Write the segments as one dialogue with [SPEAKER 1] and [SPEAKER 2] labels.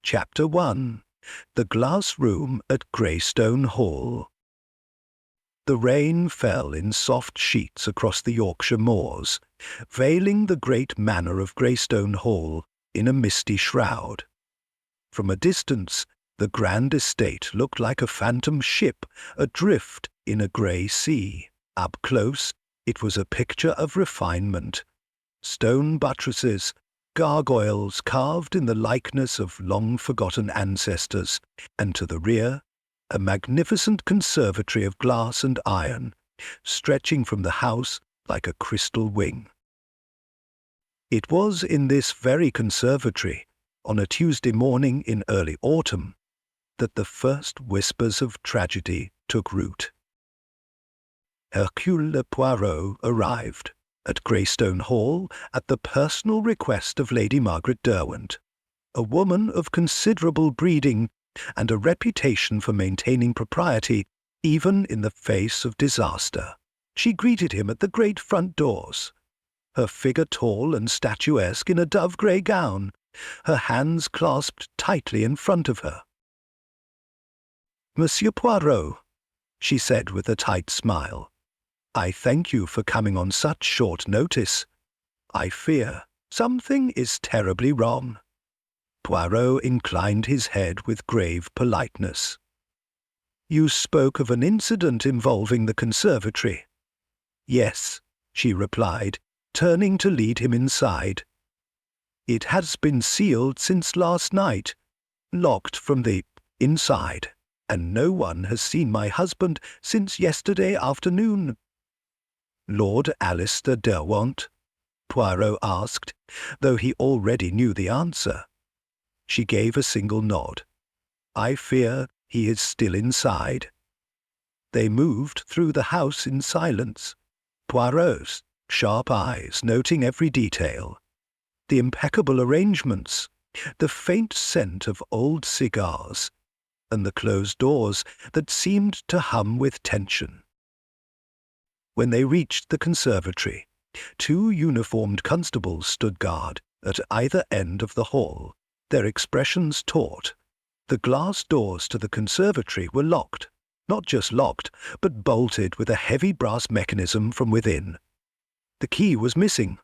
[SPEAKER 1] Chapter 1. The Glass Room at Greystone Hall. The rain fell in soft sheets across the Yorkshire moors, veiling the great manor of Greystone Hall in a misty shroud. From a distance, the grand estate looked like a phantom ship adrift in a grey sea. Up close, it was a picture of refinement. Stone buttresses, gargoyles carved in the likeness of long-forgotten ancestors, and to the rear, a magnificent conservatory of glass and iron, stretching from the house like a crystal wing. It was in this very conservatory, on a Tuesday morning in early autumn, that the first whispers of tragedy took root. Hercule Poirot arrived at Greystone Hall at the personal request of Lady Margaret Derwent, a woman of considerable breeding and a reputation for maintaining propriety even in the face of disaster. She greeted him at the great front doors, her figure tall and statuesque in a dove-grey gown, her hands clasped tightly in front of her. "Monsieur Poirot," she said with a tight smile, "I thank you for coming on such short notice. I fear something is terribly wrong." Poirot inclined his head with grave politeness. "You spoke of an incident involving the conservatory." "Yes," she replied, turning to lead him inside. "It has been sealed since last night, locked from the inside, and no one has seen my husband since yesterday afternoon." "Lord Alistair Derwent?" Poirot asked, though he already knew the answer. She gave a single nod. "I fear he is still inside." They moved through the house in silence, Poirot's sharp eyes noting every detail. The impeccable arrangements, the faint scent of old cigars, and the closed doors that seemed to hum with tension. When they reached the conservatory, 2 uniformed constables stood guard at either end of the hall, their expressions taut. The glass doors to the conservatory were locked, not just locked, but bolted with a heavy brass mechanism from within. The key was missing.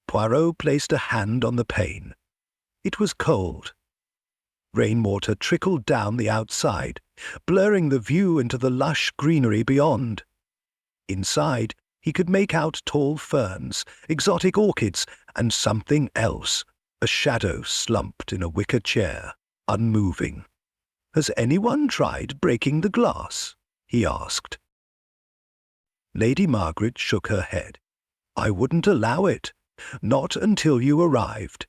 [SPEAKER 1] Poirot placed a hand on the pane. It was cold. Rainwater trickled down the outside, blurring the view into the lush greenery beyond. Inside, he could make out tall ferns, exotic orchids, and something else, a shadow slumped in a wicker chair, unmoving. "Has anyone tried breaking the glass?" he asked. Lady Margaret shook her head. "I wouldn't allow it, not until you arrived.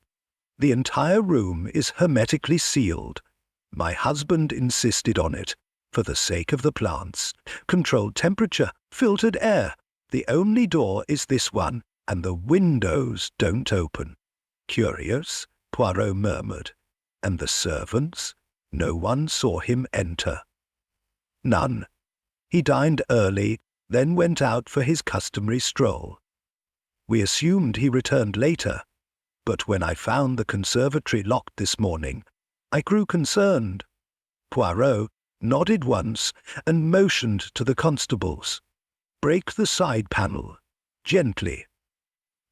[SPEAKER 1] The entire room is hermetically sealed. My husband insisted on it, for the sake of the plants. Controlled temperature, filtered air. The only door is this one, and the windows don't open." "Curious," Poirot murmured. "And the servants? No one saw him enter." "None. He dined early, then went out for his customary stroll. We assumed he returned later, but when I found the conservatory locked this morning, I grew concerned." Poirot nodded once and motioned to the constables. "Break the side panel, gently."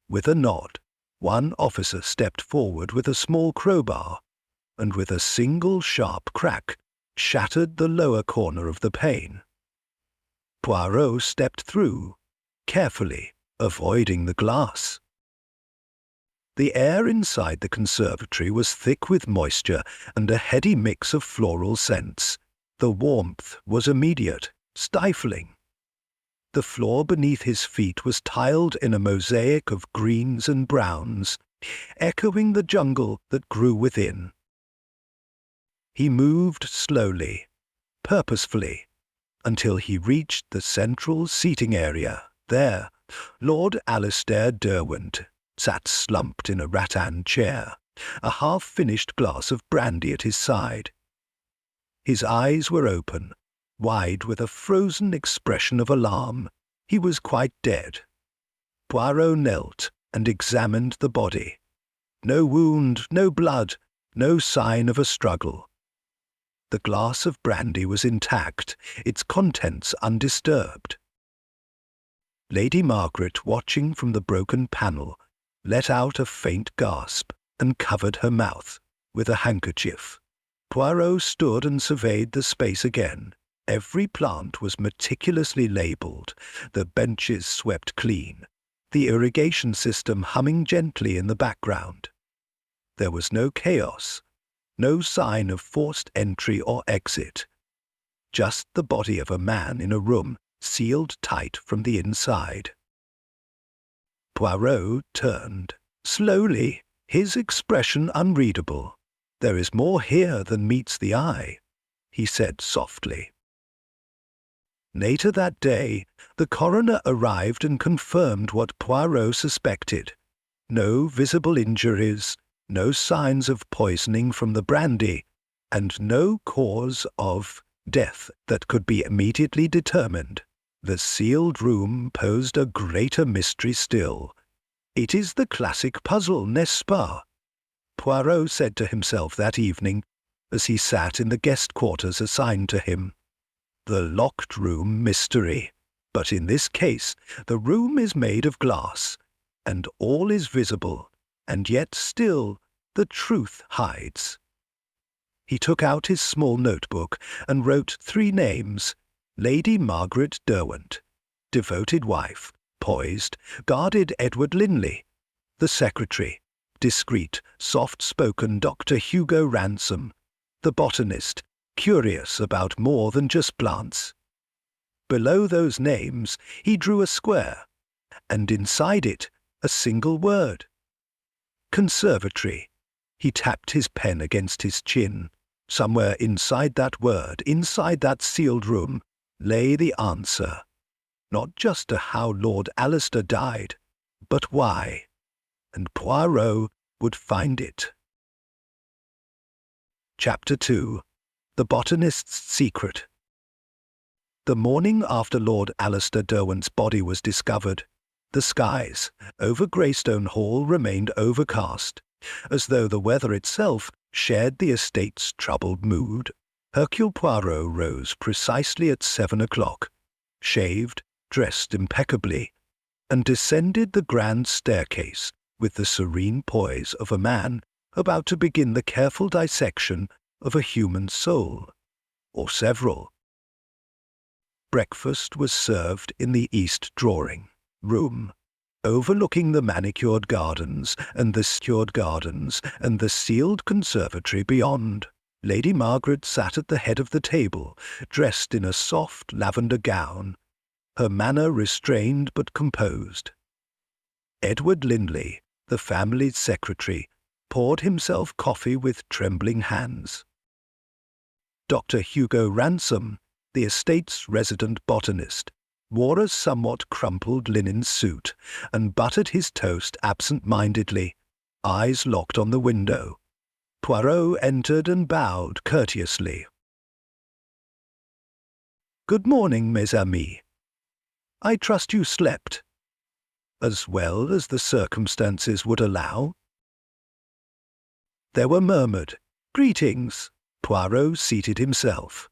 [SPEAKER 1] With a nod, one officer stepped forward with a small crowbar, and with a single sharp crack, shattered the lower corner of the pane. Poirot stepped through, carefully, avoiding the glass. The air inside the conservatory was thick with moisture and a heady mix of floral scents. The warmth was immediate, stifling. The floor beneath his feet was tiled in a mosaic of greens and browns, echoing the jungle that grew within. He moved slowly, purposefully, until he reached the central seating area. There, Lord Alistair Derwent sat slumped in a rattan chair, a half-finished glass of brandy at his side. His eyes were open, wide with a frozen expression of alarm. He was quite dead. Poirot knelt and examined the body. No wound, no blood, No sign of a struggle. The glass of brandy was intact, its contents undisturbed. Lady Margaret, watching from the broken panel, let out a faint gasp and covered her mouth with a handkerchief. Poirot stood and surveyed the space again. Every plant was meticulously labelled, the benches swept clean, the irrigation system humming gently in the background. There was no chaos, no sign of forced entry or exit. Just the body of a man in a room sealed tight from the inside. Poirot turned. Slowly, his expression unreadable. "There is more here than meets the eye," he said softly. Later that day, the coroner arrived and confirmed what Poirot suspected. No visible injuries, no signs of poisoning from the brandy, and no cause of death that could be immediately determined. The sealed room posed a greater mystery still. "It is the classic puzzle, n'est-ce pas?" Poirot said to himself that evening, as he sat in the guest quarters assigned to him. The locked room mystery. But in this case, the room is made of glass, and all is visible, and yet still the truth hides. He took out his small notebook and wrote 3 names: Lady Margaret Derwent, devoted wife, poised, guarded Edward Linley, the secretary, discreet, soft-spoken Dr. Hugo Ransom, the botanist, curious about more than just plants. Below those names he drew a square, and inside it a single word. Conservatory. He tapped his pen against his chin. Somewhere inside that word, inside that sealed room, lay the answer. Not just to how Lord Alistair died, but why. And Poirot would find it. Chapter 2. The Botanist's Secret. The morning after Lord Alistair Derwent's body was discovered, the skies over Greystone Hall remained overcast, as though the weather itself shared the estate's troubled mood. Hercule Poirot rose precisely at 7 o'clock, shaved, dressed impeccably, and descended the grand staircase with the serene poise of a man about to begin the careful dissection of a human soul, or several. Breakfast was served in the east drawing-room, overlooking the manicured gardens and the secured gardens and the sealed conservatory beyond. Lady Margaret sat at the head of the table, dressed in a soft lavender gown, her manner restrained but composed. Edward Linley, the family's secretary, poured himself coffee with trembling hands. Dr. Hugo Ransom, the estate's resident botanist, wore a somewhat crumpled linen suit and buttered his toast absent-mindedly, eyes locked on the window. Poirot entered and bowed courteously. "Good morning, mes amis. I trust you slept as well as the circumstances would allow?" There were murmured greetings. Poirot seated himself,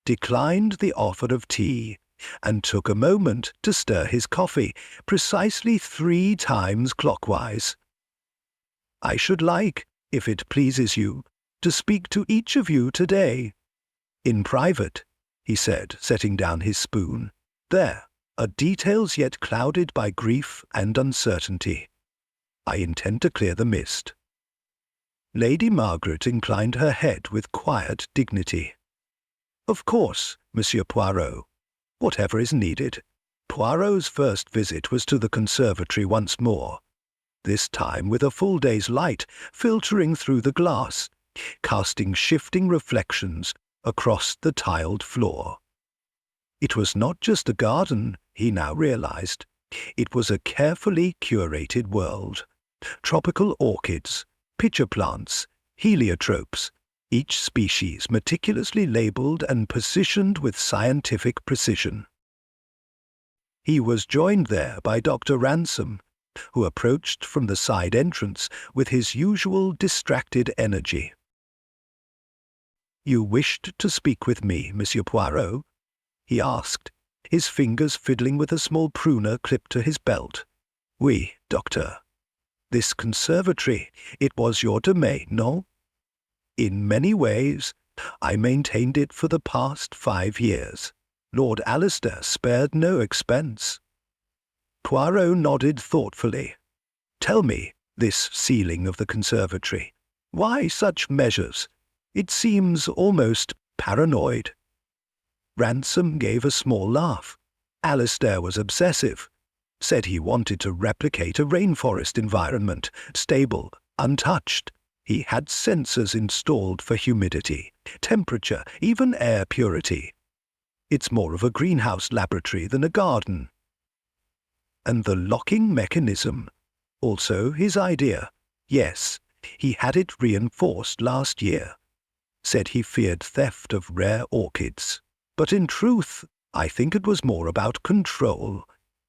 [SPEAKER 1] declined the offer of tea, and took a moment to stir his coffee, precisely 3 times clockwise. "I should like, if it pleases you, to speak to each of you today. In private," he said, setting down his spoon. "There are details yet clouded by grief and uncertainty. I intend to clear the mist." Lady Margaret inclined her head with quiet dignity. "Of course, Monsieur Poirot, whatever is needed." Poirot's first visit was to the conservatory once more, this time with a full day's light filtering through the glass, casting shifting reflections across the tiled floor. It was not just a garden, he now realized. It was a carefully curated world. Tropical orchids, pitcher plants, heliotropes, each species meticulously labeled and positioned with scientific precision. He was joined there by Dr. Ransom, who approached from the side entrance with his usual distracted energy. You wished to speak with me, Monsieur Poirot? He asked, his fingers fiddling with a small pruner clipped to his belt. Oui, doctor. This conservatory, it was your domain, no? In many ways, I maintained it for the past 5 years. Lord Alistair spared no expense. Poirot nodded thoughtfully. Tell me, this sealing of the conservatory, why such measures? It seems almost paranoid. Ransom gave a small laugh. Alistair was obsessive. Said he wanted to replicate a rainforest environment, stable, untouched. He had sensors installed for humidity, temperature, even air purity. It's more of a greenhouse laboratory than a garden. And the locking mechanism, also his idea. Yes, he had it reinforced last year. Said he feared theft of rare orchids. But in truth, I think it was more about control.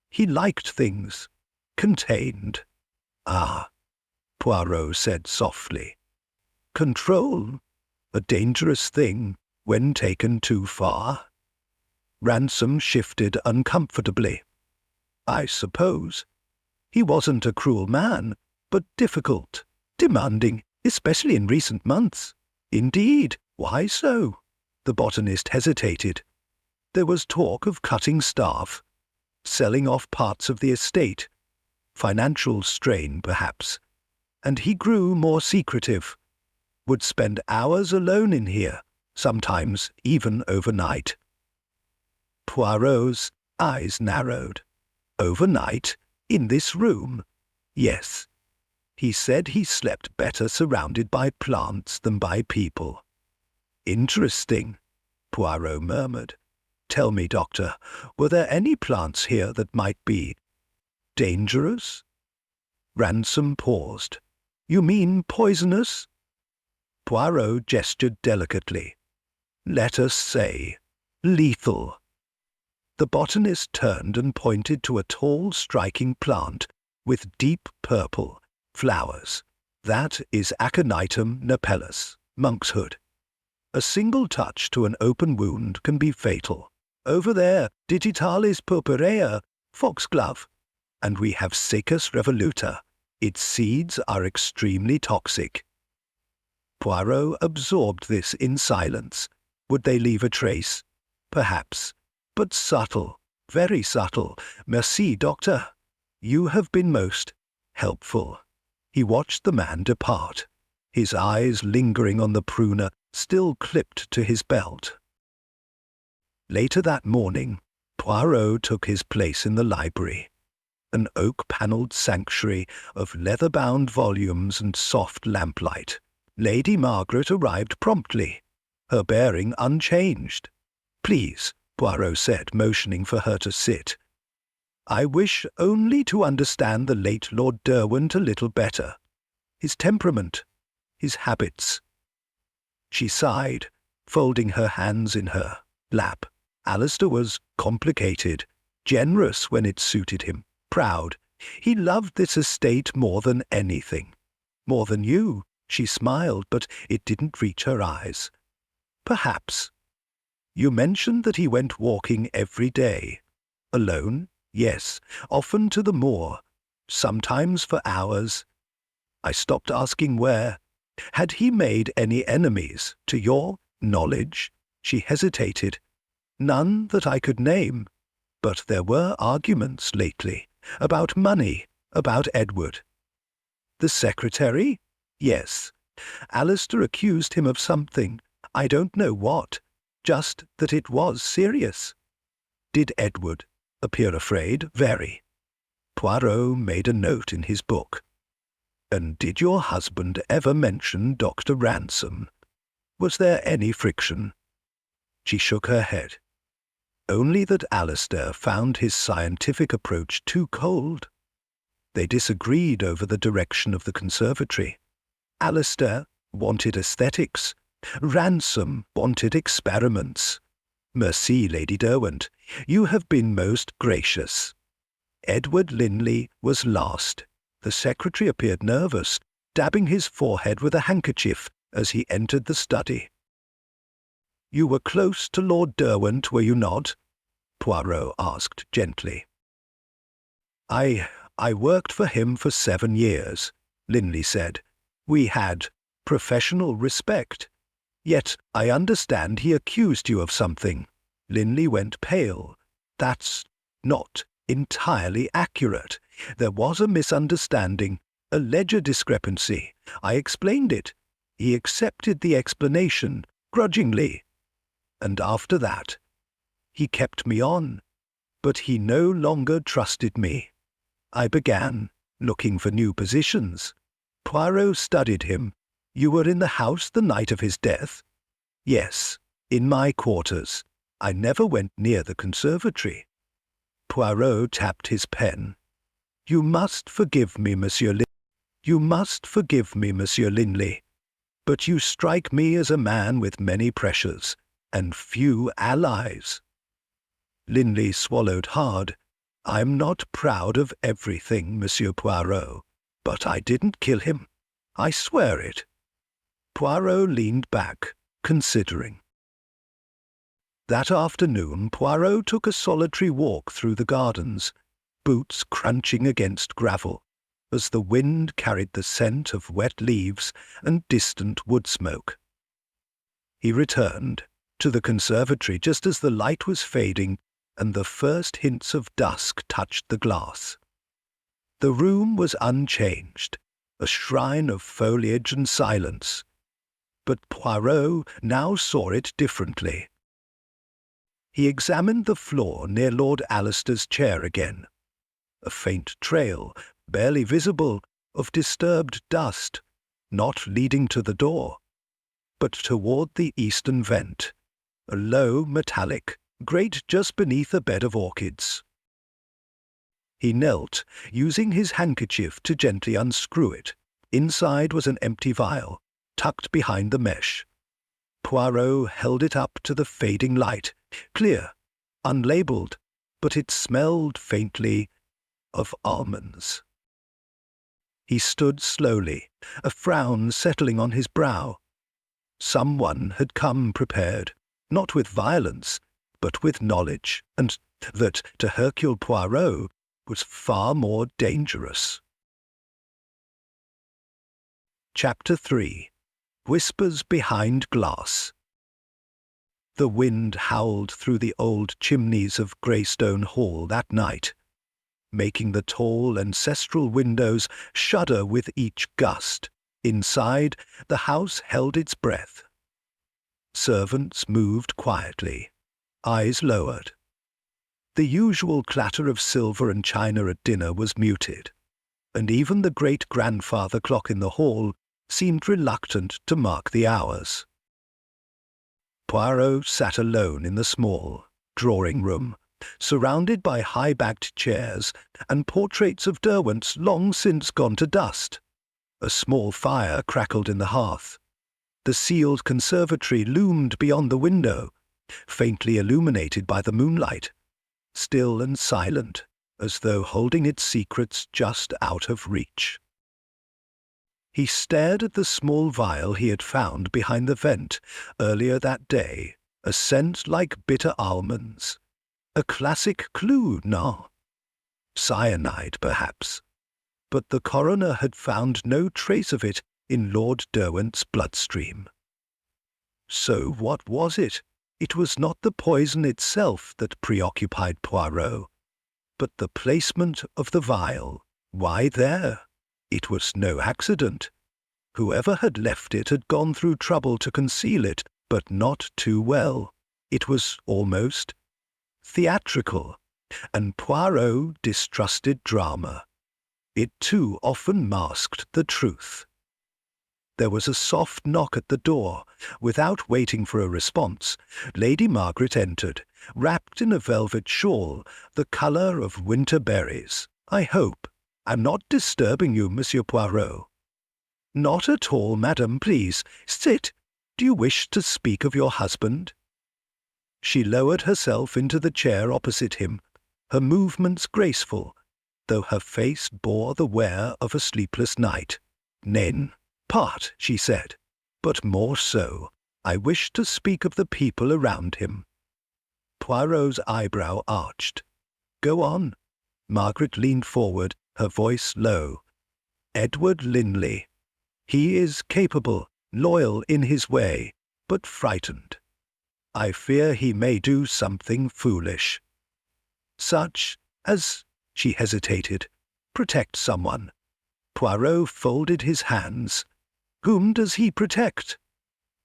[SPEAKER 1] He liked things contained. Ah, Poirot said softly. Control, a dangerous thing when taken too far. Ransom shifted uncomfortably. I suppose. He wasn't a cruel man, but difficult, demanding, especially in recent months. Indeed, why so? The botanist hesitated. There was talk of cutting staff, selling off parts of the estate, financial strain perhaps, and he grew more secretive, would spend hours alone in here, sometimes even overnight. Poirot's eyes narrowed. Overnight? In this room? Yes. He said he slept better surrounded by plants than by people. Interesting, Poirot murmured. Tell me, Doctor, were there any plants here that might be dangerous? Ransom paused. You mean poisonous? Poirot gestured delicately. Let us say lethal. The botanist turned and pointed to a tall, striking plant with deep purple flowers. That is Aconitum napellus, monkshood. A single touch to an open wound can be fatal. Over there, Digitalis purpurea, foxglove. And we have Sacus revoluta. Its seeds are extremely toxic. Poirot absorbed this in silence. Would they leave a trace? Perhaps. But subtle, very subtle. Merci, doctor. You have been most helpful. He watched the man depart, his eyes lingering on the pruner still clipped to his belt. Later that morning, Poirot took his place in the library, an oak-panelled sanctuary of leather-bound volumes and soft lamplight. Lady Margaret arrived promptly, her bearing unchanged. Please, Poirot said, motioning for her to sit. I wish only to understand the late Lord Derwent a little better. His temperament, his habits. She sighed, folding her hands in her lap. Alistair was complicated, generous when it suited him, proud. He loved this estate more than anything. More than you, she smiled, but it didn't reach her eyes. Perhaps. You mentioned that he went walking every day. Alone? Yes, often to the moor, sometimes for hours. I stopped asking where. Had he made any enemies, to your knowledge? She hesitated. None that I could name. But there were arguments lately, about money, about Edward. The secretary? Yes. Alistair accused him of something. I don't know what. Just that it was serious. Did Edward appear afraid? Very. Poirot made a note in his book. And did your husband ever mention Dr. Ransom? Was there any friction? She shook her head. Only that Alistair found his scientific approach too cold. They disagreed over the direction of the conservatory. Alistair wanted aesthetics. Ransom wanted experiments. Merci, Lady Derwent. You have been most gracious. Edward Linley was last. The secretary appeared nervous, dabbing his forehead with a handkerchief as he entered the study. You were close to Lord Derwent, were you not? Poirot asked gently. I worked for him for 7 years, Linley said. We had professional respect. Yet I understand he accused you of something. Linley went pale. That's not entirely accurate. There was a misunderstanding, a ledger discrepancy. I explained it. He accepted the explanation, grudgingly. And after that, he kept me on. But he no longer trusted me. I began looking for new positions. Poirot studied him. You were in the house the night of his death? Yes, in my quarters. I never went near the conservatory. Poirot tapped his pen. You must forgive me, Monsieur Linley, but you strike me as a man with many pressures and few allies. Linley swallowed hard. I'm not proud of everything, Monsieur Poirot, but I didn't kill him. I swear it. Poirot leaned back, considering. That afternoon, Poirot took a solitary walk through the gardens, boots crunching against gravel, as the wind carried the scent of wet leaves and distant wood smoke. He returned to the conservatory just as the light was fading and the first hints of dusk touched the glass. The room was unchanged, a shrine of foliage and silence, but Poirot now saw it differently. He examined the floor near Lord Alister's chair again. A faint trail, barely visible, of disturbed dust, not leading to the door, but toward the eastern vent, a low metallic grate just beneath a bed of orchids. He knelt, using his handkerchief to gently unscrew it. Inside was an empty vial, tucked behind the mesh. Poirot held it up to the fading light, clear, unlabeled, but it smelled faintly of almonds. He stood slowly, a frown settling on his brow. Someone had come prepared, not with violence, but with knowledge, and that, to Hercule Poirot, was far more dangerous. Chapter 3. Whispers Behind Glass. The wind howled through the old chimneys of Greystone Hall that night, making the tall ancestral windows shudder with each gust. Inside, the house held its breath. Servants moved quietly, eyes lowered. The usual clatter of silver and china at dinner was muted, and even the great-grandfather clock in the hall seemed reluctant to mark the hours. Poirot sat alone in the small drawing-room, surrounded by high-backed chairs and portraits of Derwents long since gone to dust. A small fire crackled in the hearth. The sealed conservatory loomed beyond the window, faintly illuminated by the moonlight, still and silent, as though holding its secrets just out of reach. He stared at the small vial he had found behind the vent earlier that day, a scent like bitter almonds. A classic clue, no? Cyanide, perhaps. But the coroner had found no trace of it in Lord Derwent's bloodstream. So what was it? It was not the poison itself that preoccupied Poirot, but the placement of the vial. Why there? It was no accident. Whoever had left it had gone through trouble to conceal it, but not too well. It was almost theatrical, and Poirot distrusted drama. It too often masked the truth. There was a soft knock at the door. Without waiting for a response, Lady Margaret entered, wrapped in a velvet shawl, the colour of winter berries. "I hope I'm not disturbing you, Monsieur Poirot." "Not at all, madam, please. Sit. Do you wish to speak of your husband?" She lowered herself into the chair opposite him, her movements graceful, though her face bore the wear of a sleepless night. "Nen, part," she said, "but more so. I wish to speak of the people around him. Poirot's eyebrow arched. Go on. Margaret leaned forward, her voice low. Edward Linley. He is capable, loyal in his way, but frightened. I fear he may do something foolish. Such as, she hesitated, protect someone. Poirot folded his hands. Whom does he protect?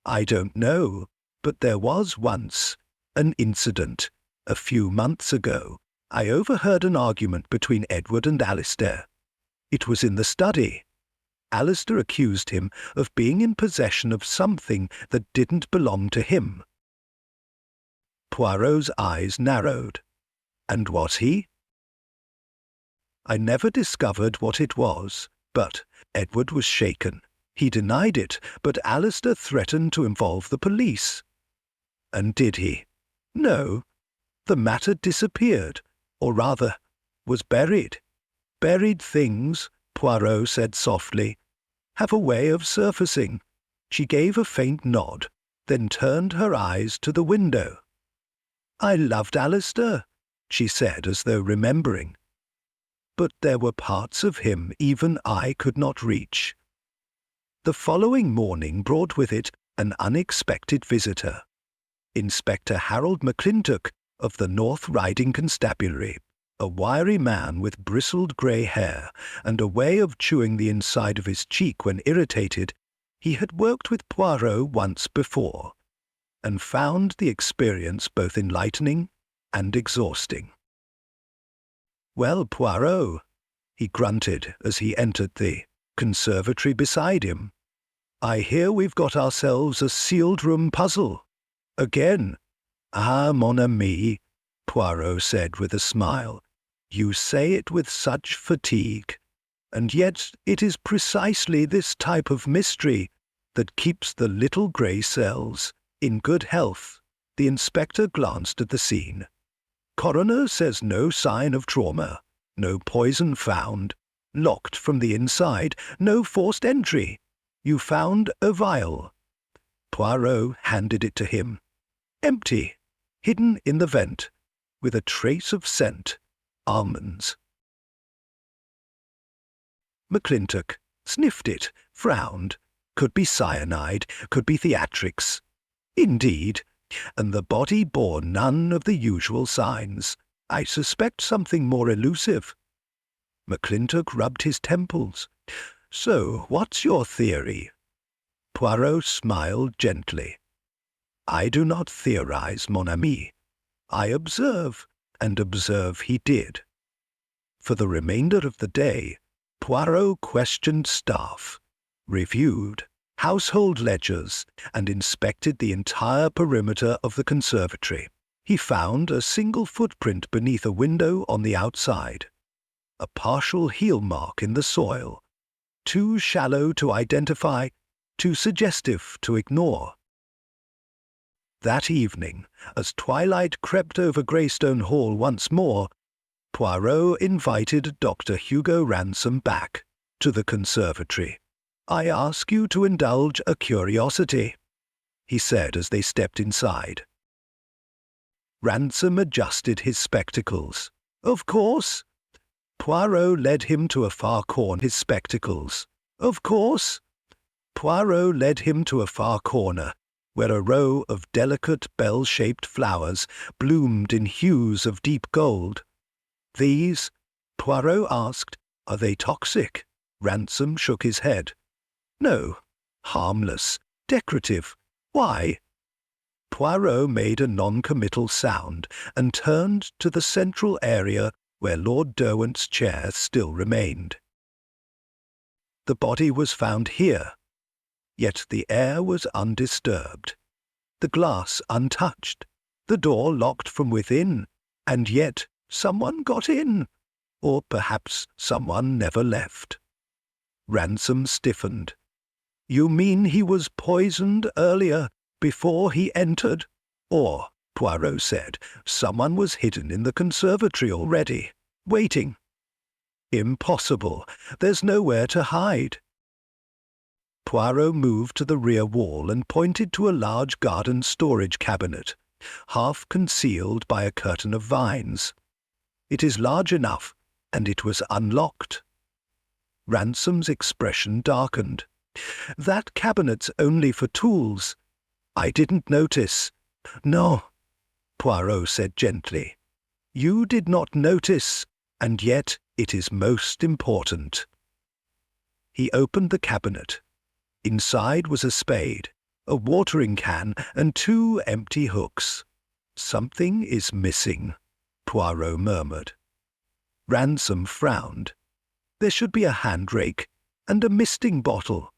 [SPEAKER 1] I don't know, but there was once an incident. A few months ago, I overheard an argument between Edward and Alistair. It was in the study. Alistair accused him of being in possession of something that didn't belong to him. Poirot's eyes narrowed. And was he? I never discovered what it was, but Edward was shaken. He denied it, but Alistair threatened to involve the police. And did he? No. The matter disappeared, or rather, was buried. Buried things, Poirot said softly, have a way of surfacing. She gave a faint nod, then turned her eyes to the window. I loved Alistair, she said as though remembering. But there were parts of him even I could not reach. The following morning brought with it an unexpected visitor. Inspector Harold McClintock of the North Riding Constabulary, a wiry man with bristled grey hair and a way of chewing the inside of his cheek when irritated. He had worked with Poirot once before, and found the experience both enlightening and exhausting. Well, Poirot, he grunted as he entered the conservatory beside him. I hear we've got ourselves a sealed-room puzzle. Again. Ah, mon ami, Poirot said with a smile. You say it with such fatigue. And yet it is precisely this type of mystery that keeps the little grey cells in good health. The inspector glanced at the scene. Coroner says no sign of trauma, no poison found, locked from the inside, no forced entry. You found a vial. Poirot handed it to him. Empty, hidden in the vent, with a trace of scent. Almonds. McClintock sniffed it, frowned. Could be cyanide, could be theatrics. Indeed, and the body bore none of the usual signs. I suspect something more elusive. McClintock rubbed his temples. So, what's your theory? Poirot smiled gently. I do not theorize, mon ami. I observe, and observe he did. For the remainder of the day, Poirot questioned staff, reviewed household ledgers, and inspected the entire perimeter of the conservatory. He found a single footprint beneath a window on the outside, a partial heel mark in the soil, too shallow to identify, too suggestive to ignore. That evening, as twilight crept over Greystone Hall once more, Poirot invited Dr. Hugo Ransom back to the conservatory. I ask you to indulge a curiosity, he said as they stepped inside. Ransom adjusted his spectacles. Of course. Poirot led him to a far corner. His spectacles. Of course. Poirot led him to a far corner, where a row of delicate bell-shaped flowers bloomed in hues of deep gold. These, Poirot asked, are they toxic? Ransom shook his head. No, harmless, decorative. Why? Poirot made a non-committal sound and turned to the central area where Lord Derwent's chair still remained. The body was found here, yet the air was undisturbed, the glass untouched, the door locked from within, and yet someone got in, or perhaps someone never left. Ransom stiffened. You mean he was poisoned earlier, before he entered? Or, Poirot said, someone was hidden in the conservatory already, waiting. Impossible. There's nowhere to hide. Poirot moved to the rear wall and pointed to a large garden storage cabinet, half concealed by a curtain of vines. "It is large enough, and it was unlocked." Ransom's expression darkened. "That cabinet's only for tools. I didn't notice." "No," Poirot said gently. "You did not notice, and yet it is most important." He opened the cabinet. Inside was a spade, a watering can, and 2 empty hooks. "Something is missing," Poirot murmured. Ransom frowned. "There should be a hand rake and a misting bottle.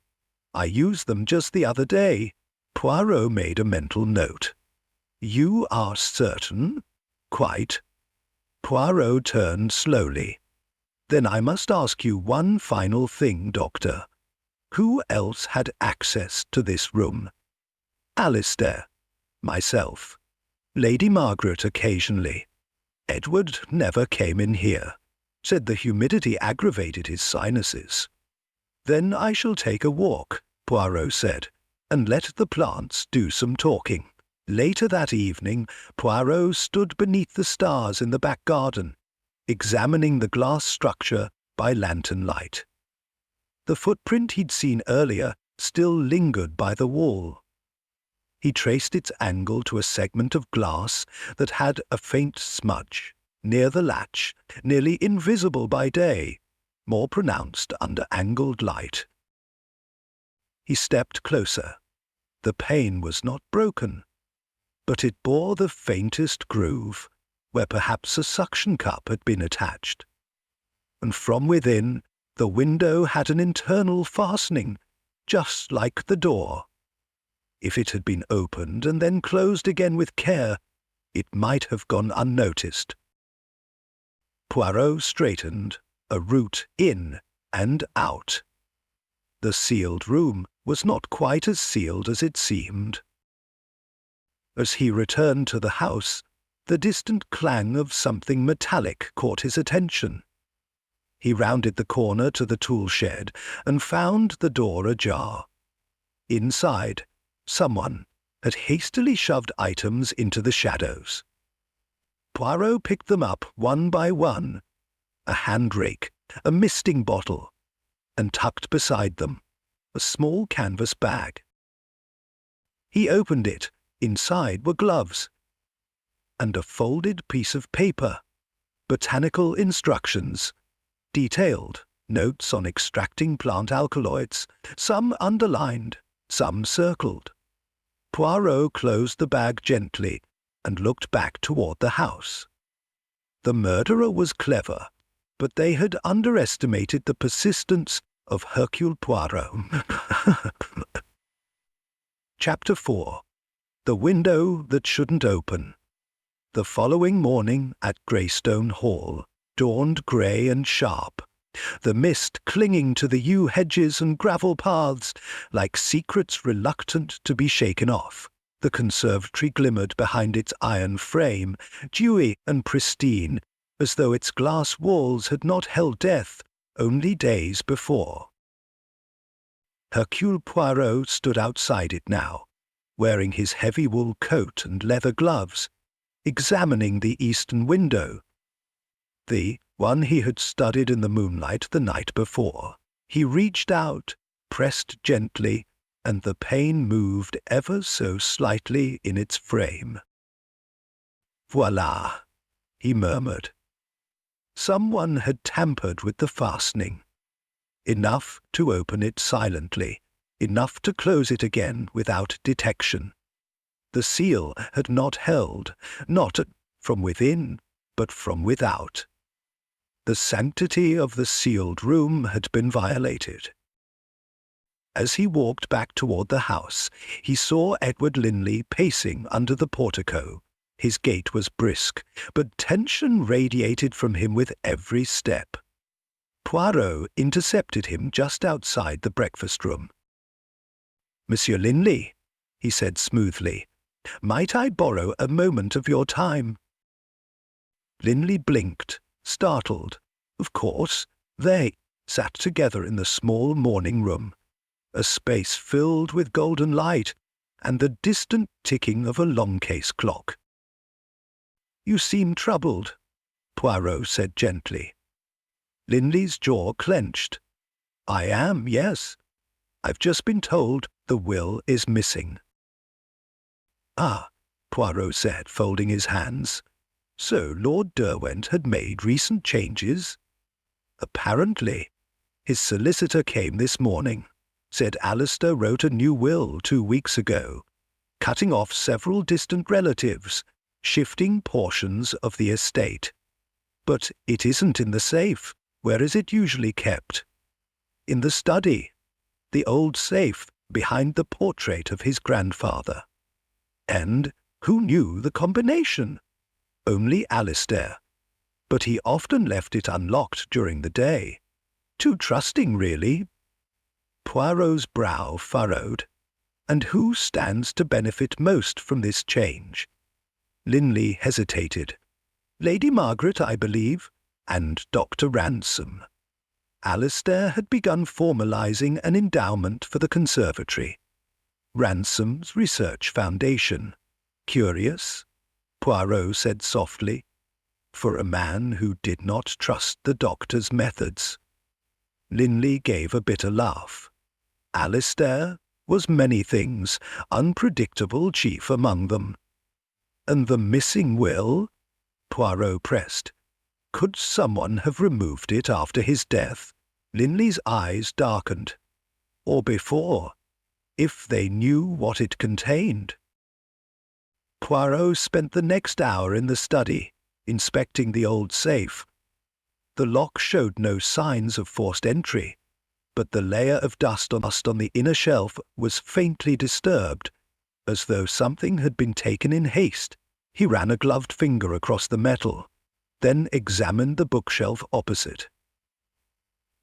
[SPEAKER 1] I used them just the other day." Poirot made a mental note. "You are certain?" "Quite." Poirot turned slowly. "Then I must ask you one final thing, Doctor. Who else had access to this room?" "Alistair. Myself. Lady Margaret occasionally. Edward never came in here. Said the humidity aggravated his sinuses." "Then I shall take a walk," Poirot said, "and let the plants do some talking." Later that evening, Poirot stood beneath the stars in the back garden, examining the glass structure by lantern light. The footprint he'd seen earlier still lingered by the wall. He traced its angle to a segment of glass that had a faint smudge, near the latch, nearly invisible by day, more pronounced under angled light. He stepped closer. The pane was not broken, but it bore the faintest groove, where perhaps a suction cup had been attached. And from within, the window had an internal fastening, just like the door. If it had been opened and then closed again with care, it might have gone unnoticed. Poirot straightened, a route in and out. The sealed room was not quite as sealed as it seemed. As he returned to the house, the distant clang of something metallic caught his attention. He rounded the corner to the tool shed and found the door ajar. Inside, someone had hastily shoved items into the shadows. Poirot picked them up one by one, a hand rake, a misting bottle, and tucked beside them a small canvas bag. He opened it. Inside were gloves and a folded piece of paper, botanical instructions, detailed notes on extracting plant alkaloids, some underlined, some circled. Poirot closed the bag gently and looked back toward the house. The murderer was clever, but they had underestimated the persistence of Hercule Poirot. Chapter 4. The Window That Shouldn't Open. The following morning at Greystone Hall dawned grey and sharp, the mist clinging to the yew hedges and gravel paths like secrets reluctant to be shaken off. The conservatory glimmered behind its iron frame, dewy and pristine, as though its glass walls had not held death only days before. Hercule Poirot stood outside it now, wearing his heavy wool coat and leather gloves, examining the eastern window, the one he had studied in the moonlight the night before. He reached out, pressed gently, and the pane moved ever so slightly in its frame. "Voila," he murmured. Someone had tampered with the fastening. Enough to open it silently, enough to close it again without detection. The seal had not held, not from within, but from without. The sanctity of the sealed room had been violated. As he walked back toward the house, he saw Edward Linley pacing under the portico. His gait was brisk, but tension radiated from him with every step. Poirot intercepted him just outside the breakfast room. "Monsieur Linley," he said smoothly, "might I borrow a moment of your time?" Linley blinked, startled. Of course, they sat together in the small morning room. a space filled with golden light, and the distant ticking of a long-case clock. "You seem troubled," Poirot said gently. Linley's jaw clenched. "I am, yes. I've just been told the will is missing." "Ah," Poirot said, folding his hands. "So Lord Derwent had made recent changes?" "Apparently. His solicitor came this morning. Said Alistair wrote a new will 2 weeks ago, cutting off several distant relatives, shifting portions of the estate. But it isn't in the safe. Where is it usually kept?" "In the study. The old safe behind the portrait of his grandfather." "And who knew the combination?" "Only Alistair. But he often left it unlocked during the day. Too trusting, really." Poirot's brow furrowed. "And who stands to benefit most from this change?" Linley hesitated. "Lady Margaret, I believe, and Dr. Ransom." Alistair had begun formalizing an endowment for the Conservatory. Ransom's research foundation. "Curious," Poirot said softly, "for a man who did not trust the doctor's methods." Linley gave a bitter laugh. Alistair was many things, unpredictable chief among them. "And the missing will?" Poirot pressed. "Could someone have removed it after his death?" Linley's eyes darkened. "Or before, if they knew what it contained?" Poirot spent the next hour in the study, inspecting the old safe. The lock showed no signs of forced entry, but the layer of dust on the inner shelf was faintly disturbed, as though something had been taken in haste. He ran a gloved finger across the metal, then examined the bookshelf opposite.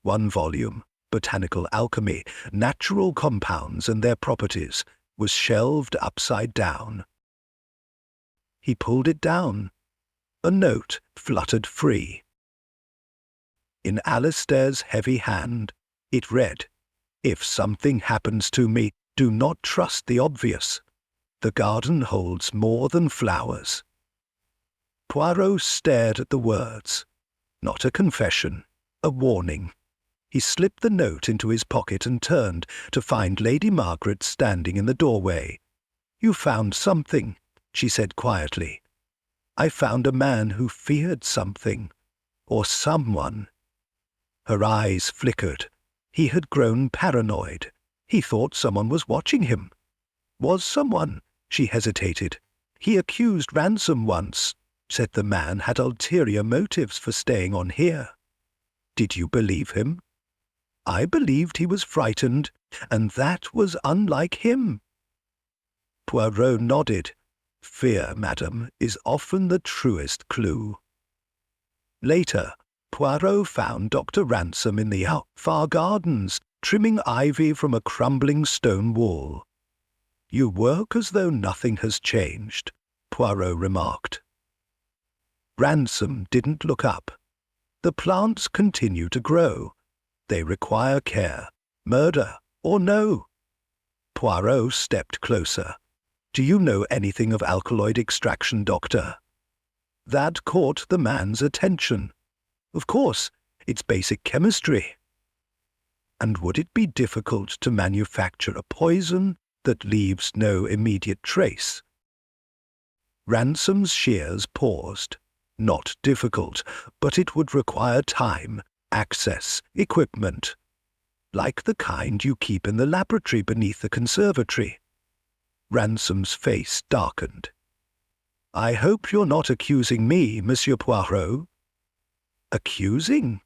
[SPEAKER 1] One volume, Botanical Alchemy, Natural Compounds and Their Properties, was shelved upside down. He pulled it down. A note fluttered free. In Alistair's heavy hand, it read, "If something happens to me, do not trust the obvious. The garden holds more than flowers." Poirot stared at the words. Not a confession, a warning. He slipped the note into his pocket and turned to find Lady Margaret standing in the doorway. "You found something," she said quietly. "I found a man who feared something, or someone." Her eyes flickered. He had grown paranoid. He thought someone was watching him. "Was someone?" She hesitated. "He accused Ransom once, said the man had ulterior motives for staying on here." "Did you believe him?" "I believed he was frightened, and that was unlike him." Poirot nodded. "Fear, madam, is often the truest clue." Later, Poirot found Dr. Ransom in the far gardens, trimming ivy from a crumbling stone wall. "You work as though nothing has changed," Poirot remarked. Ransom didn't look up. "The plants continue to grow. They require care, murder or no." Poirot stepped closer. "Do you know anything of alkaloid extraction, Doctor?" That caught the man's attention. "Of course, it's basic chemistry." "And would it be difficult to manufacture a poison that leaves no immediate trace?" Ransom's shears paused. "Not difficult, but it would require time, access, equipment. Like the kind you keep in the laboratory beneath the conservatory." Ransom's face darkened. "I hope you're not accusing me, Monsieur Poirot." "Accusing?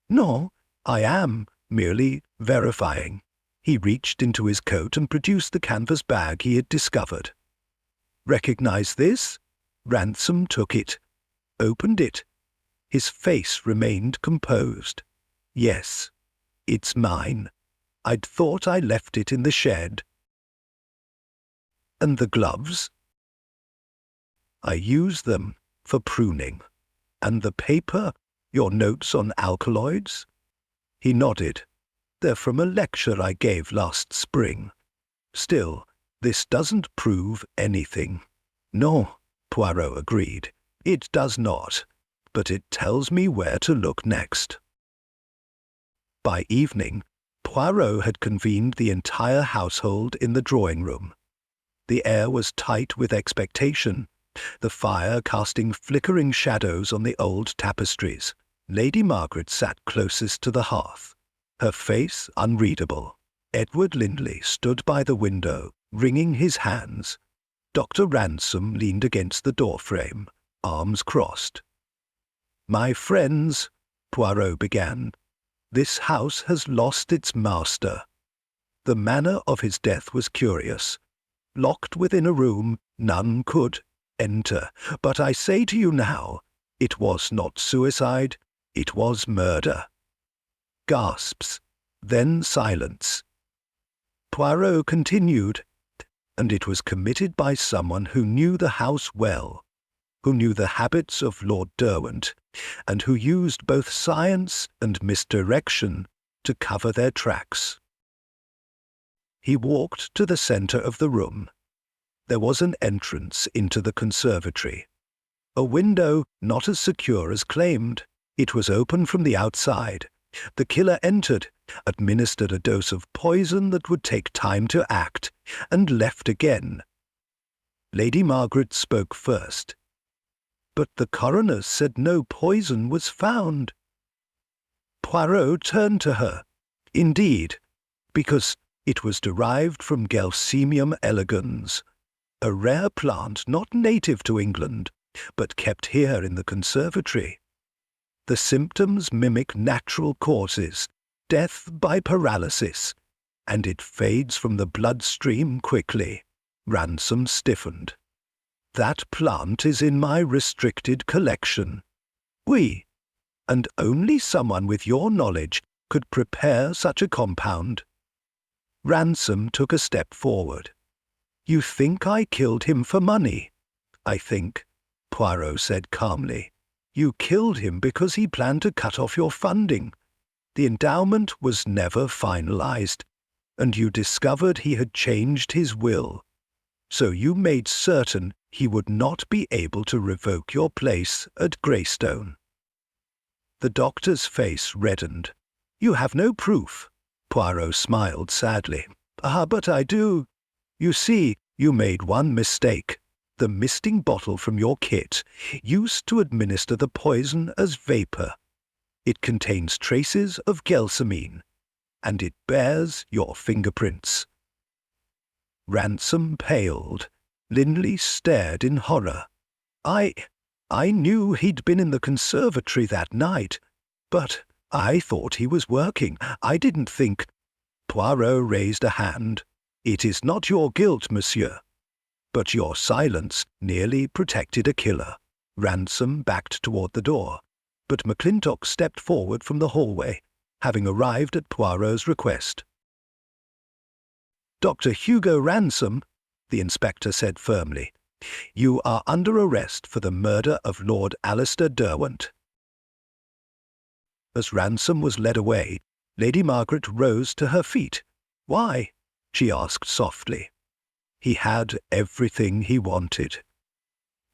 [SPEAKER 1] No, I am merely verifying." He reached into his coat and produced the canvas bag he had discovered. "Recognize this?" Ransom took it, opened it. His face remained composed. "Yes, it's mine. I'd thought I left it in the shed." "And the gloves?" "I use them for pruning. And the paper, your notes on alkaloids?" He nodded. They're from a lecture I gave last spring. Still, this doesn't prove anything." "No," Poirot agreed. "It does not, but it tells me where to look next." By evening, Poirot had convened the entire household in the drawing-room. The air was tight with expectation, the fire casting flickering shadows on the old tapestries. Lady Margaret sat closest to the hearth, her face unreadable. Edward Lindley stood by the window, wringing his hands. Dr. Ransom leaned against the doorframe, arms crossed. "My friends," Poirot began, "this house has lost its master. The manner of his death was curious. Locked within a room, none could enter. But I say to you now, it was not suicide, it was murder." Gasps, then silence. Poirot continued, "And it was committed by someone who knew the house well, who knew the habits of Lord Derwent, and who used both science and misdirection to cover their tracks." He walked to the centre of the room. There was an entrance into the conservatory. A window not as secure as claimed. It was open from the outside. The killer entered, administered a dose of poison that would take time to act, and left again. Lady Margaret spoke first. "But the coroner said no poison was found." Poirot turned to her. "Indeed, because it was derived from Gelsemium elegans, a rare plant not native to England, but kept here in the conservatory. The symptoms mimic natural causes, death by paralysis, and it fades from the bloodstream quickly." Ransom stiffened. "That plant is in my restricted collection. Oui, and only someone with your knowledge could prepare such a compound." Ransom took a step forward. "You think I killed him for money?" "I think," Poirot said calmly, "you killed him because he planned to cut off your funding. The endowment was never finalized, and you discovered he had changed his will. So you made certain he would not be able to revoke your place at Greystone." The doctor's face reddened. "You have no proof." Poirot smiled sadly. "Ah, but I do. You see, you made one mistake. The misting bottle from your kit used to administer the poison as vapor. It contains traces of gelsamine, and it bears your fingerprints." Ransom paled. Lindley stared in horror. I knew he'd been in the conservatory that night, but I thought he was working. I didn't think—" Poirot raised a hand. "It is not your guilt, monsieur. But your silence nearly protected a killer." Ransom backed toward the door, but McClintock stepped forward from the hallway, having arrived at Poirot's request. "Dr. Hugo Ransom," the inspector said firmly, "you are under arrest for the murder of Lord Alistair Derwent." As Ransom was led away, Lady Margaret rose to her feet. "Why?" she asked softly. "He had everything he wanted."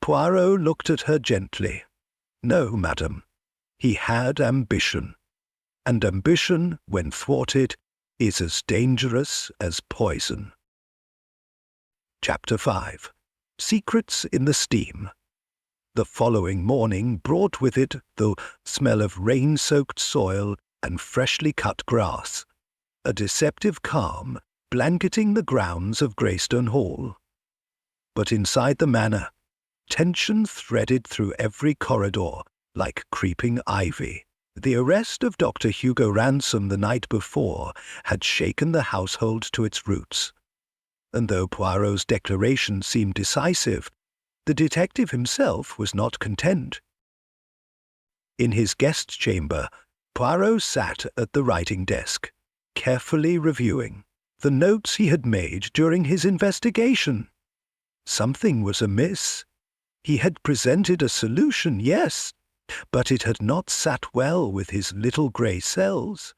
[SPEAKER 1] Poirot looked at her gently. "No, madam. He had ambition. And ambition, when thwarted, is as dangerous as poison." Chapter 5. Secrets in the Steam. The following morning brought with it the smell of rain-soaked soil and freshly cut grass, a deceptive calm blanketing the grounds of Greystone Hall. But inside the manor, tension threaded through every corridor like creeping ivy. The arrest of Dr. Hugo Ransom the night before had shaken the household to its roots. And though Poirot's declaration seemed decisive, the detective himself was not content. In his guest chamber, Poirot sat at the writing desk, carefully reviewing the notes he had made during his investigation. Something was amiss. He had presented a solution, yes, but it had not sat well with his little grey cells,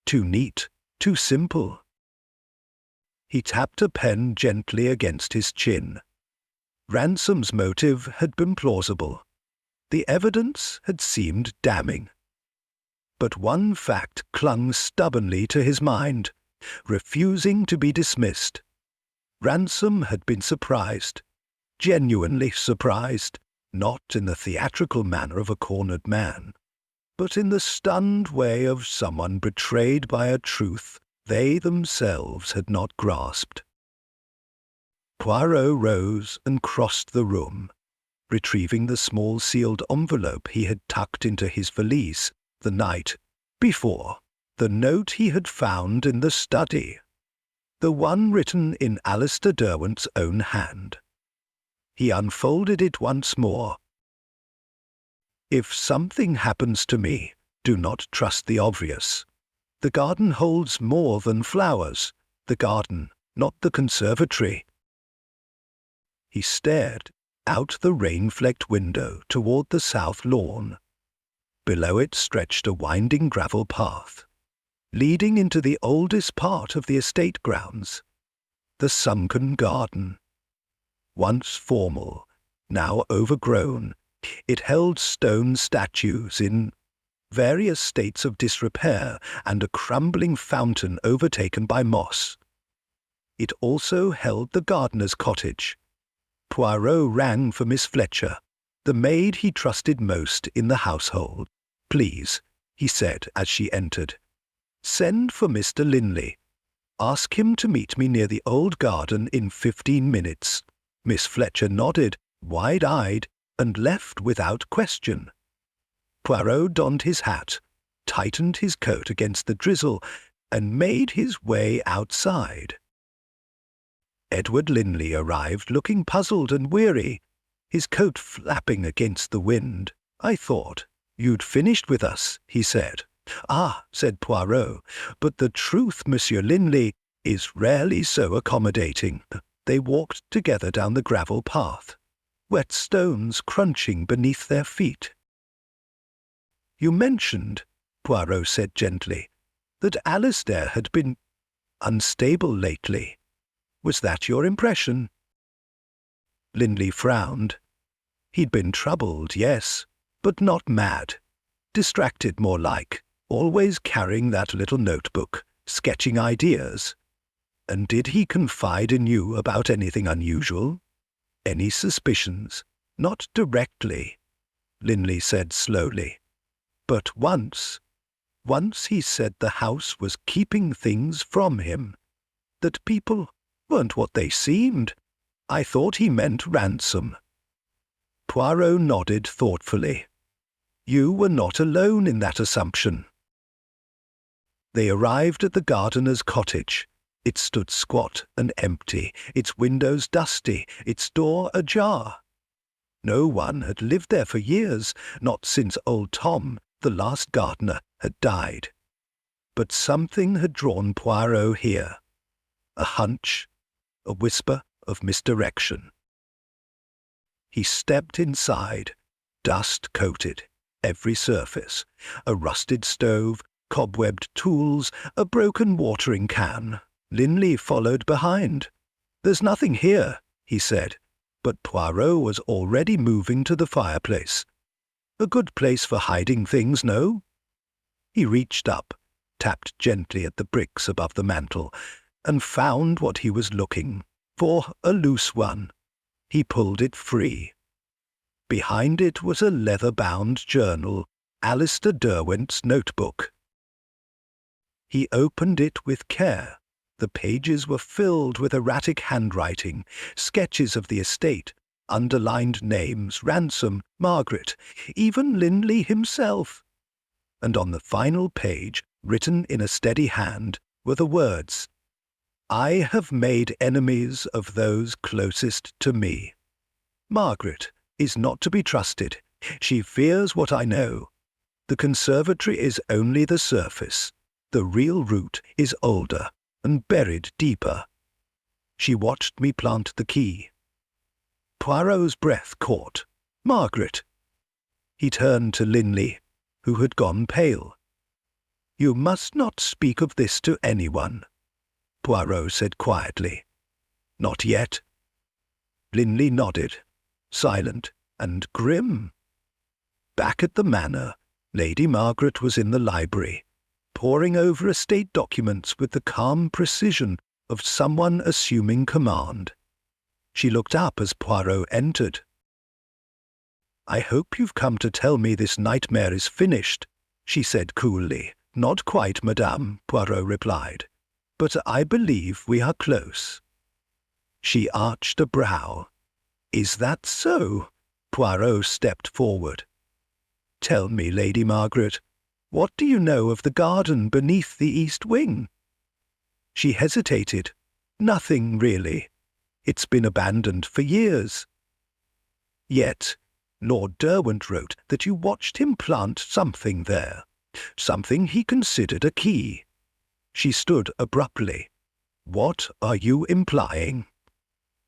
[SPEAKER 1] too neat, too simple. He tapped a pen gently against his chin. Ransom's motive had been plausible. The evidence had seemed damning. But one fact clung stubbornly to his mind, refusing to be dismissed. Ransom had been surprised, genuinely surprised, not in the theatrical manner of a cornered man, but in the stunned way of someone betrayed by a truth they themselves had not grasped. Poirot rose and crossed the room, retrieving the small sealed envelope he had tucked into his valise the night before, the note he had found in the study, the one written in Alistair Derwent's own hand. He unfolded it once more. "If something happens to me, do not trust the obvious. The garden holds more than flowers, the garden, not the conservatory." He stared out the rain-flecked window toward the south lawn. Below it stretched a winding gravel path, leading into the oldest part of the estate grounds, the sunken garden. Once formal, now overgrown, it held stone statues in various states of disrepair and a crumbling fountain overtaken by moss. It also held the gardener's cottage. Poirot rang for Miss Fletcher, the maid he trusted most in the household. "Please," he said as she entered, "send for Mr. Linley. Ask him to meet me near the old garden in 15 minutes. Miss Fletcher nodded, wide-eyed, and left without question. Poirot donned his hat, tightened his coat against the drizzle, and made his way outside. Edward Linley arrived looking puzzled and weary, his coat flapping against the wind. "I thought you'd finished with us," he said. "Ah," said Poirot, "but the truth, Monsieur Linley, is rarely so accommodating." They walked together down the gravel path, wet stones crunching beneath their feet. "You mentioned," Poirot said gently, "that Alistair had been unstable lately. Was that your impression?" Linley frowned. He'd been troubled, yes, but not mad. Distracted more like, always carrying that little notebook, sketching ideas. "And did he confide in you about anything unusual? Any suspicions?" "Not directly," Linley said slowly. "But once he said the house was keeping things from him, that people weren't what they seemed. I thought he meant Ransom." Poirot nodded thoughtfully. "You were not alone in that assumption." They arrived at the gardener's cottage. It stood squat and empty, its windows dusty, its door ajar. No one had lived there for years, not since old Tom, the last gardener, had died. But something had drawn Poirot here. A hunch, a whisper of misdirection. He stepped inside, dust-coated, every surface, a rusted stove, cobwebbed tools, a broken watering can. Linley followed behind. "There's nothing here," he said, but Poirot was already moving to the fireplace. "A good place for hiding things, no?" He reached up, tapped gently at the bricks above the mantel, and found what he was looking for, a loose one. He pulled it free. Behind it was a leather-bound journal, Alistair Derwent's notebook. He opened it with care. The pages were filled with erratic handwriting, sketches of the estate, underlined names, Ransom, Margaret, even Linley himself. And on the final page, written in a steady hand, were the words, "I have made enemies of those closest to me. Margaret is not to be trusted. She fears what I know. The conservatory is only the surface. The real root is older and buried deeper." She watched me plant the key. Poirot's breath caught. Margaret. He turned to Linley, who had gone pale. You must not speak of this to anyone, Poirot said quietly. Not yet. Linley nodded, silent and grim. Back at the manor, Lady Margaret was in the library, poring over estate documents with the calm precision of someone assuming command. She looked up as Poirot entered. I hope you've come to tell me this nightmare is finished, she said coolly. Not quite, madame, Poirot replied, but I believe we are close. She arched a brow. Is that so? Poirot stepped forward. Tell me, Lady Margaret, what do you know of the garden beneath the east wing? She hesitated. Nothing, really. It's been abandoned for years. Yet, Lord Derwent wrote that you watched him plant something there, something he considered a key. She stood abruptly. What are you implying?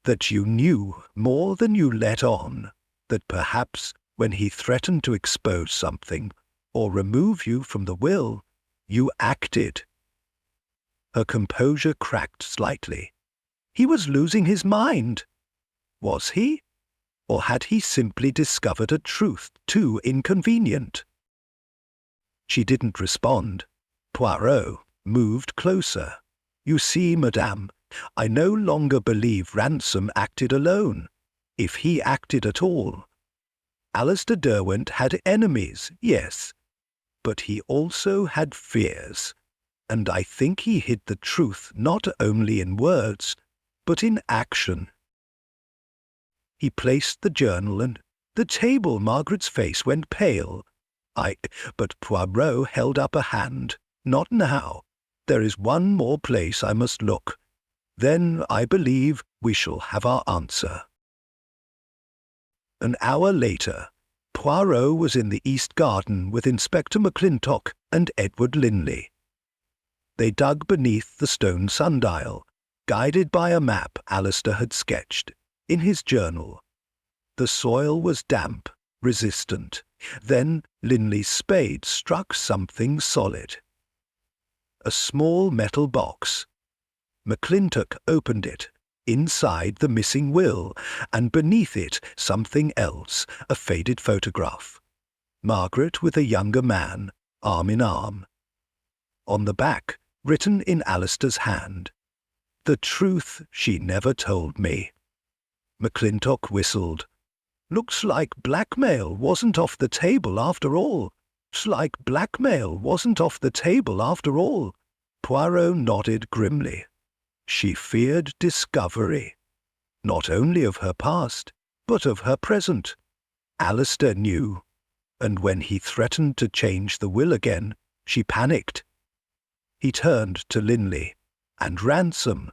[SPEAKER 1] That you knew more than you let on, that perhaps when he threatened to expose something or remove you from the will, you acted. Her composure cracked slightly. He was losing his mind. Was he? Or had he simply discovered a truth too inconvenient? She didn't respond. Poirot moved closer. You see, madame, I no longer believe Ransom acted alone, if he acted at all. Alistair Derwent had enemies, yes, but he also had fears, and I think he hid the truth not only in words, but in action. He placed the journal and the table. Margaret's face went pale. But Poirot held up a hand. Not now. There is one more place I must look. Then I believe we shall have our answer. An hour later, Poirot was in the East Garden with Inspector McClintock and Edward Linley. They dug beneath the stone sundial, guided by a map Alistair had sketched in his journal. The soil was damp, resistant. Then Linley's spade struck something solid. A small metal box. McClintock opened it. Inside the missing will, and beneath it something else, a faded photograph. Margaret with a younger man, arm in arm. On the back, written in Alistair's hand, "The truth she never told me." McClintock whistled. Looks like blackmail wasn't off the table after all. Poirot nodded grimly. She feared discovery, not only of her past, but of her present. Alistair knew, and when he threatened to change the will again, she panicked. He turned to Linley, and Ransom,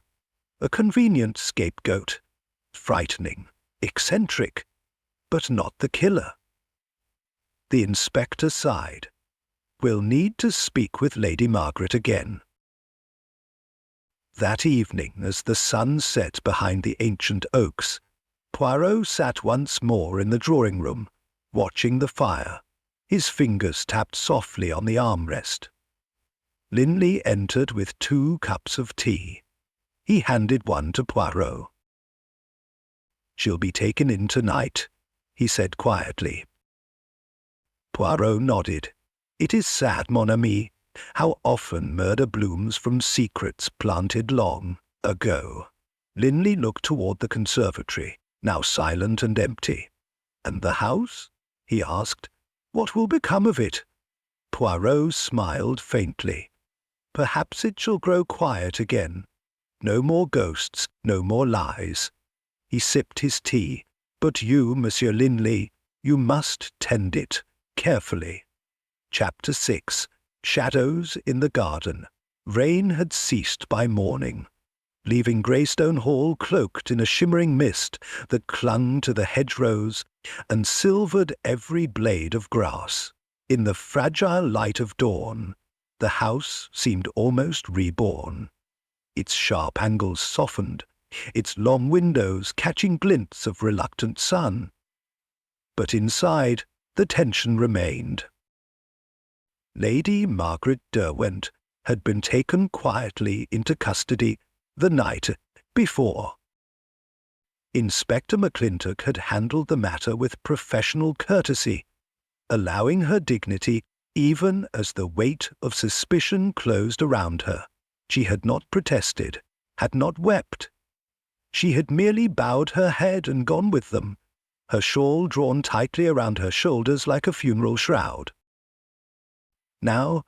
[SPEAKER 1] a convenient scapegoat, frightening, eccentric, but not the killer. The inspector sighed. We'll need to speak with Lady Margaret again. That evening, as the sun set behind the ancient oaks, Poirot sat once more in the drawing-room, watching the fire. His fingers tapped softly on the armrest. Linley entered with 2 cups of tea. He handed one to Poirot. She'll be taken in tonight, he said quietly. Poirot nodded. It is sad, mon ami, how often murder blooms from secrets planted long ago. Linley looked toward the conservatory, now silent and empty. And the house? He asked. What will become of it? Poirot smiled faintly. Perhaps it shall grow quiet again. No more ghosts, no more lies. He sipped his tea. But you, Monsieur Linley, you must tend it carefully. Chapter 6. Shadows in the Garden. Rain had ceased by morning, leaving Greystone Hall cloaked in a shimmering mist that clung to the hedgerows and silvered every blade of grass. In the fragile light of dawn, the house seemed almost reborn. Its sharp angles softened, its long windows catching glints of reluctant sun. but inside the tension remained. Lady Margaret Derwent had been taken quietly into custody the night before. Inspector McClintock had handled the matter with professional courtesy, allowing her dignity even as the weight of suspicion closed around her. She had not protested, had not wept. She had merely bowed her head and gone with them, her shawl drawn tightly around her shoulders like a funeral shroud. Now,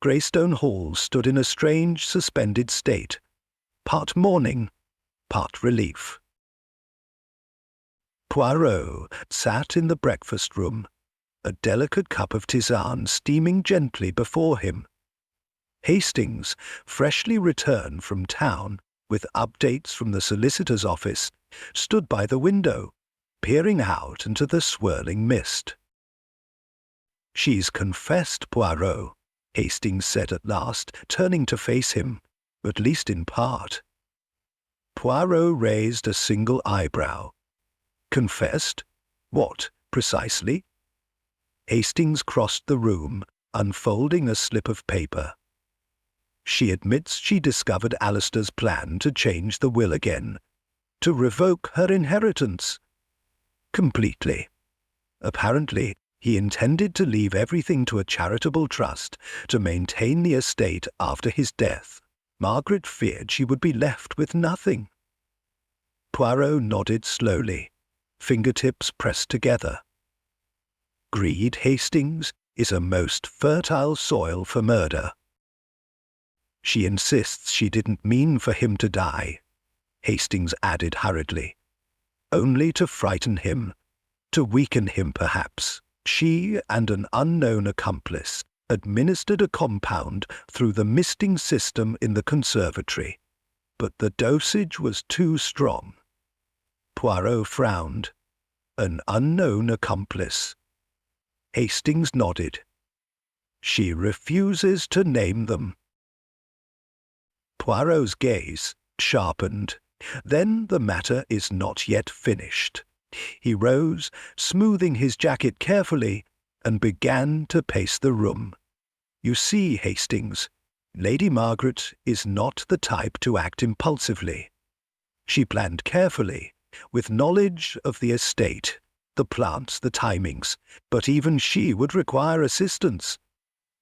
[SPEAKER 1] Greystone Hall stood in a strange, suspended state, part mourning, part relief. Poirot sat in the breakfast room, a delicate cup of tisane steaming gently before him. Hastings, freshly returned from town with updates from the solicitor's office, stood by the window, peering out into the swirling mist. "She's confessed, Poirot," Hastings said at last, turning to face him, at least in part. Poirot raised a single eyebrow. "Confessed? What, precisely?" Hastings crossed the room, unfolding a slip of paper. "She admits she discovered Alistair's plan to change the will again, to revoke her inheritance. Completely. Apparently, he intended to leave everything to a charitable trust to maintain the estate after his death. Margaret feared she would be left with nothing." Poirot nodded slowly, fingertips pressed together. "Greed, Hastings, is a most fertile soil for murder." "She insists she didn't mean for him to die," Hastings added hurriedly. "Only to frighten him, to weaken him perhaps. She and an unknown accomplice administered a compound through the misting system in the conservatory, but the dosage was too strong." Poirot frowned. "An unknown accomplice." Hastings nodded. "She refuses to name them." Poirot's gaze sharpened. "Then the matter is not yet finished." He rose, smoothing his jacket carefully, and began to pace the room. "You see, Hastings, Lady Margaret is not the type to act impulsively. She planned carefully, with knowledge of the estate, the plants, the timings, but even she would require assistance.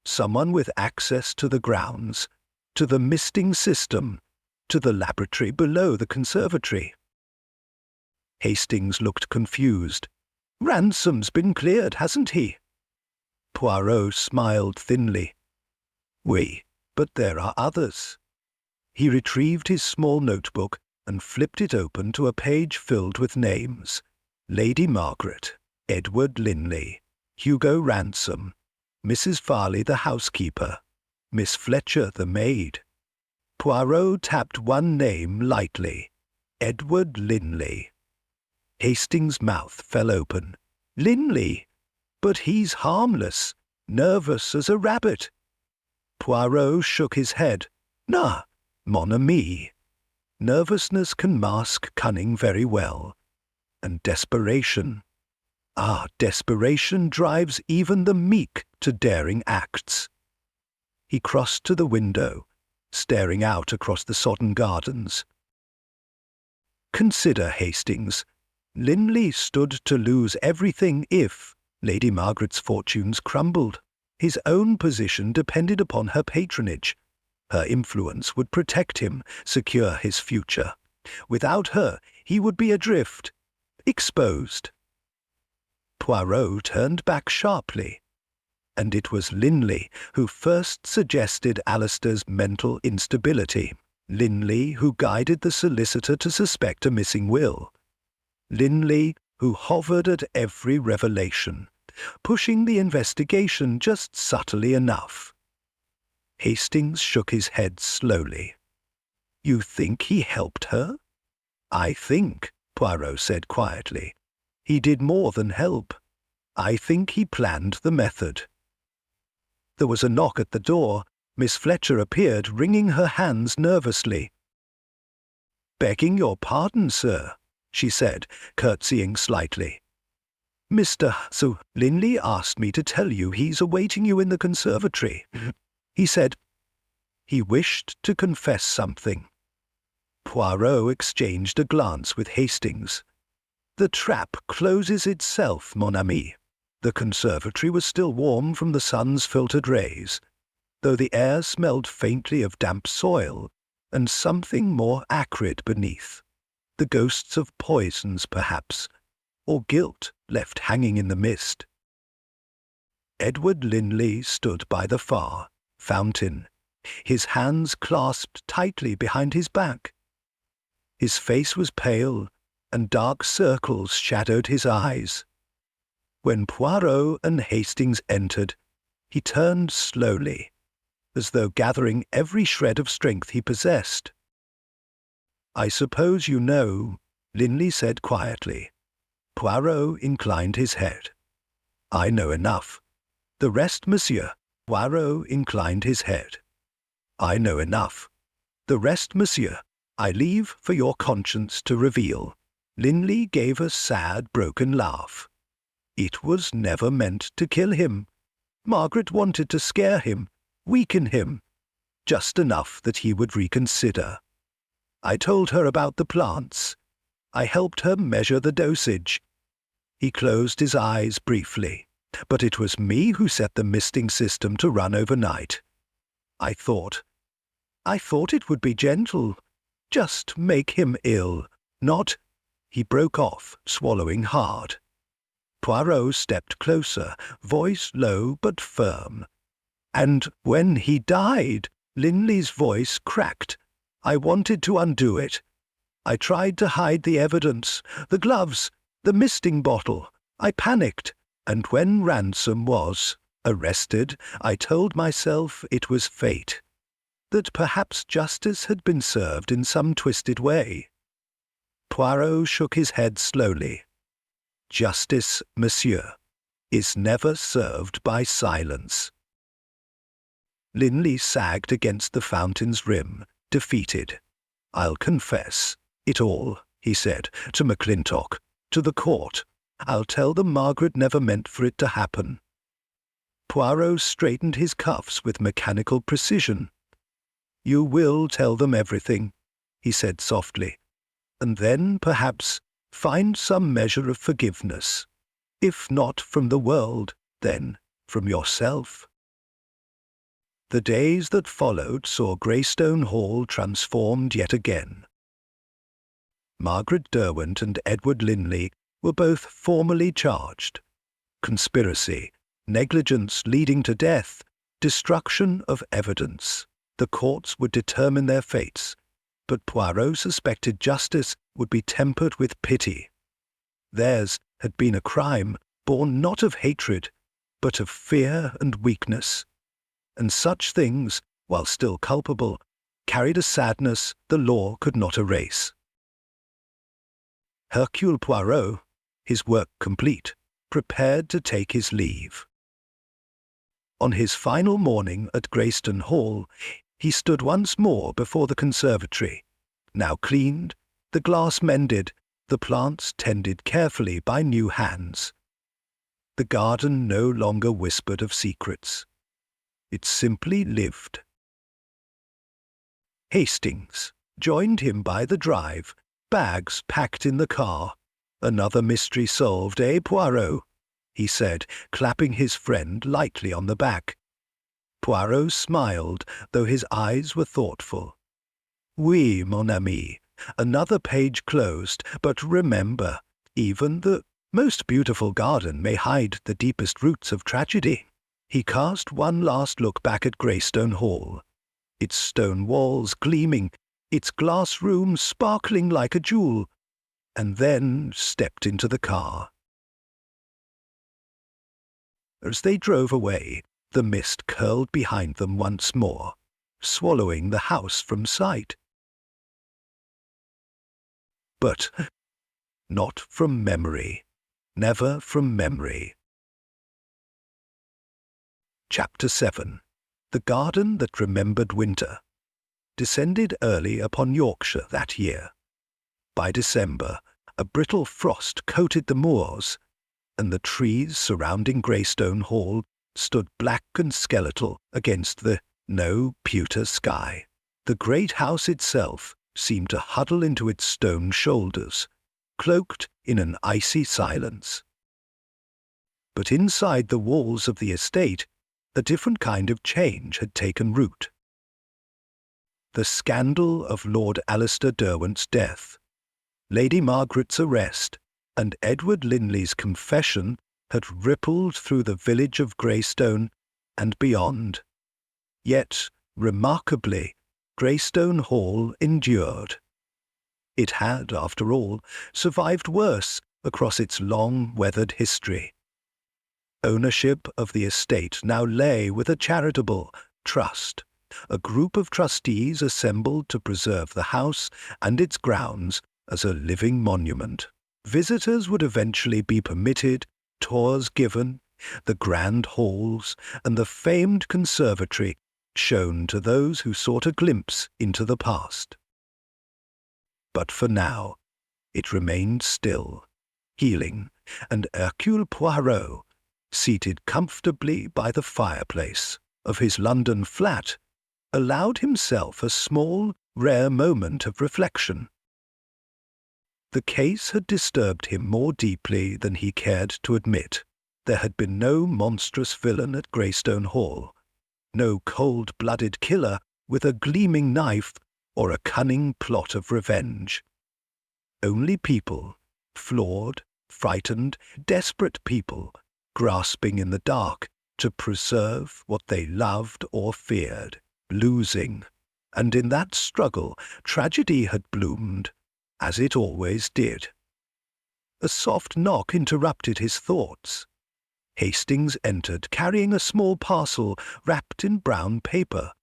[SPEAKER 1] Someone with access to the grounds, to the misting system, to the laboratory below the conservatory." Hastings looked confused. "Ransom's been cleared, hasn't he?" Poirot smiled thinly. "Oui, but there are others." He retrieved his small notebook and flipped it open to a page filled with names. Lady Margaret, Edward Linley, Hugo Ransom, Mrs. Farley the housekeeper, Miss Fletcher the maid. Poirot tapped one name lightly. Edward Linley. Hastings' mouth fell open. "Linley? But he's harmless, nervous as a rabbit." Poirot shook his head. "Nah, mon ami. Nervousness can mask cunning very well. And desperation. Desperation drives even the meek to daring acts." He crossed to the window, staring out across the sodden gardens. "Consider, Hastings, Linley stood to lose everything if Lady Margaret's fortunes crumbled. His own position depended upon her patronage. Her influence would protect him, secure his future. Without her, he would be adrift, exposed." Poirot turned back sharply. And it was Linley who first suggested Alistair's mental instability. Linley who guided the solicitor to suspect a missing will. Linley who hovered at every revelation, pushing the investigation just subtly enough. Hastings shook his head slowly. "You think he helped her?" "I think," Poirot said quietly, "he did more than help. I think he planned the method." There was a knock at the door. Miss Fletcher appeared, wringing her hands nervously. "Begging your pardon, sir," she said, curtsying slightly. So Linley asked me to tell you he's awaiting you in the conservatory. He said he wished to confess something." Poirot exchanged a glance with Hastings. "The trap closes itself, mon ami." The conservatory was still warm from the sun's filtered rays, though the air smelled faintly of damp soil and something more acrid beneath. The ghosts of poisons, perhaps, or guilt left hanging in the mist. Edward Linley stood by the far fountain, his hands clasped tightly behind his back. His face was pale, and dark circles shadowed his eyes. When Poirot and Hastings entered, he turned slowly, as though gathering every shred of strength he possessed. "I suppose you know," Linley said quietly. Poirot inclined his head. "I know enough. The rest, monsieur." Poirot inclined his head. "I know enough. The rest, monsieur, I leave for your conscience to reveal." Linley gave a sad, broken laugh. "It was never meant to kill him. Margaret wanted to scare him, weaken him, just enough that he would reconsider. I told her about the plants. I helped her measure the dosage." He closed his eyes briefly. "But it was me who set the misting system to run overnight. I thought it would be gentle. Just make him ill, not—" He broke off, swallowing hard. Poirot stepped closer, voice low but firm. "And when he died," Linley's voice cracked, "I wanted to undo it. I tried to hide the evidence, the gloves, the misting bottle. I panicked, and when Ransom was arrested, I told myself it was fate, that perhaps justice had been served in some twisted way." Poirot shook his head slowly. "Justice, monsieur, is never served by silence." Linley sagged against the fountain's rim, defeated. "I'll confess it all," he said, "to McClintock, to the court. I'll tell them Margaret never meant for it to happen." Poirot straightened his cuffs with mechanical precision. "You will tell them everything," he said softly, "and then, perhaps, find some measure of forgiveness. If not from the world, then from yourself." The days that followed saw Greystone Hall transformed yet again. Margaret Derwent and Edward Linley were both formally charged. Conspiracy, negligence leading to death, destruction of evidence. The courts would determine their fates, but Poirot suspected justice would be tempered with pity. Theirs had been a crime born not of hatred, but of fear and weakness, and such things, while still culpable, carried a sadness the law could not erase. Hercule Poirot, his work complete, prepared to take his leave. On his final morning at Greystone Hall, he stood once more before the conservatory, now cleaned, the glass mended, the plants tended carefully by new hands. The garden no longer whispered of secrets. It simply lived. Hastings joined him by the drive, bags packed in the car. "Another mystery solved, eh, Poirot?" he said, clapping his friend lightly on the back. Poirot smiled, though his eyes were thoughtful. "Oui, mon ami, another page closed, but remember, even the most beautiful garden may hide the deepest roots of tragedy." He cast one last look back at Greystone Hall, its stone walls gleaming, its glass room sparkling like a jewel, and then stepped into the car. As they drove away, the mist curled behind them once more, swallowing the house from sight. But not from memory, never from memory. Chapter 7. The Garden That Remembered Winter descended early upon Yorkshire that year. By December, a brittle frost coated the moors, and the trees surrounding Greystone Hall stood black and skeletal against the pewter sky. The great house itself seemed to huddle into its stone shoulders, cloaked in an icy silence. But inside the walls of the estate, a different kind of change had taken root. The scandal of Lord Alistair Derwent's death, Lady Margaret's arrest, and Edward Linley's confession had rippled through the village of Greystone and beyond. Yet, remarkably, Greystone Hall endured. It had, after all, survived worse across its long, weathered history. Ownership of the estate now lay with a charitable trust, a group of trustees assembled to preserve the house and its grounds as a living monument. Visitors would eventually be permitted, tours given, the grand halls and the famed conservatory shown to those who sought a glimpse into the past. But for now, it remained still, healing, and Hercule Poirot, seated comfortably by the fireplace of his London flat, allowed himself a small, rare moment of reflection. The case had disturbed him more deeply than he cared to admit. There had been no monstrous villain at Greystone Hall, no cold-blooded killer with a gleaming knife or a cunning plot of revenge. Only people, flawed, frightened, desperate people, grasping in the dark to preserve what they loved or feared, losing. And in that struggle, tragedy had bloomed, as it always did. A soft knock interrupted his thoughts. Hastings entered, carrying a small parcel wrapped in brown paper.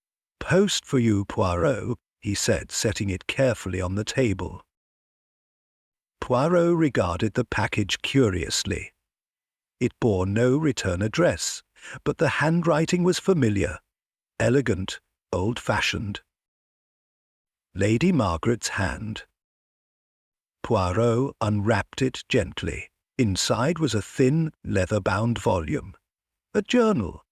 [SPEAKER 1] "Post for you, Poirot," he said, setting it carefully on the table. Poirot regarded the package curiously. It bore no return address, but the handwriting was familiar, elegant, old-fashioned. Lady Margaret's hand. Poirot unwrapped it gently. Inside was a thin, leather-bound volume, a journal.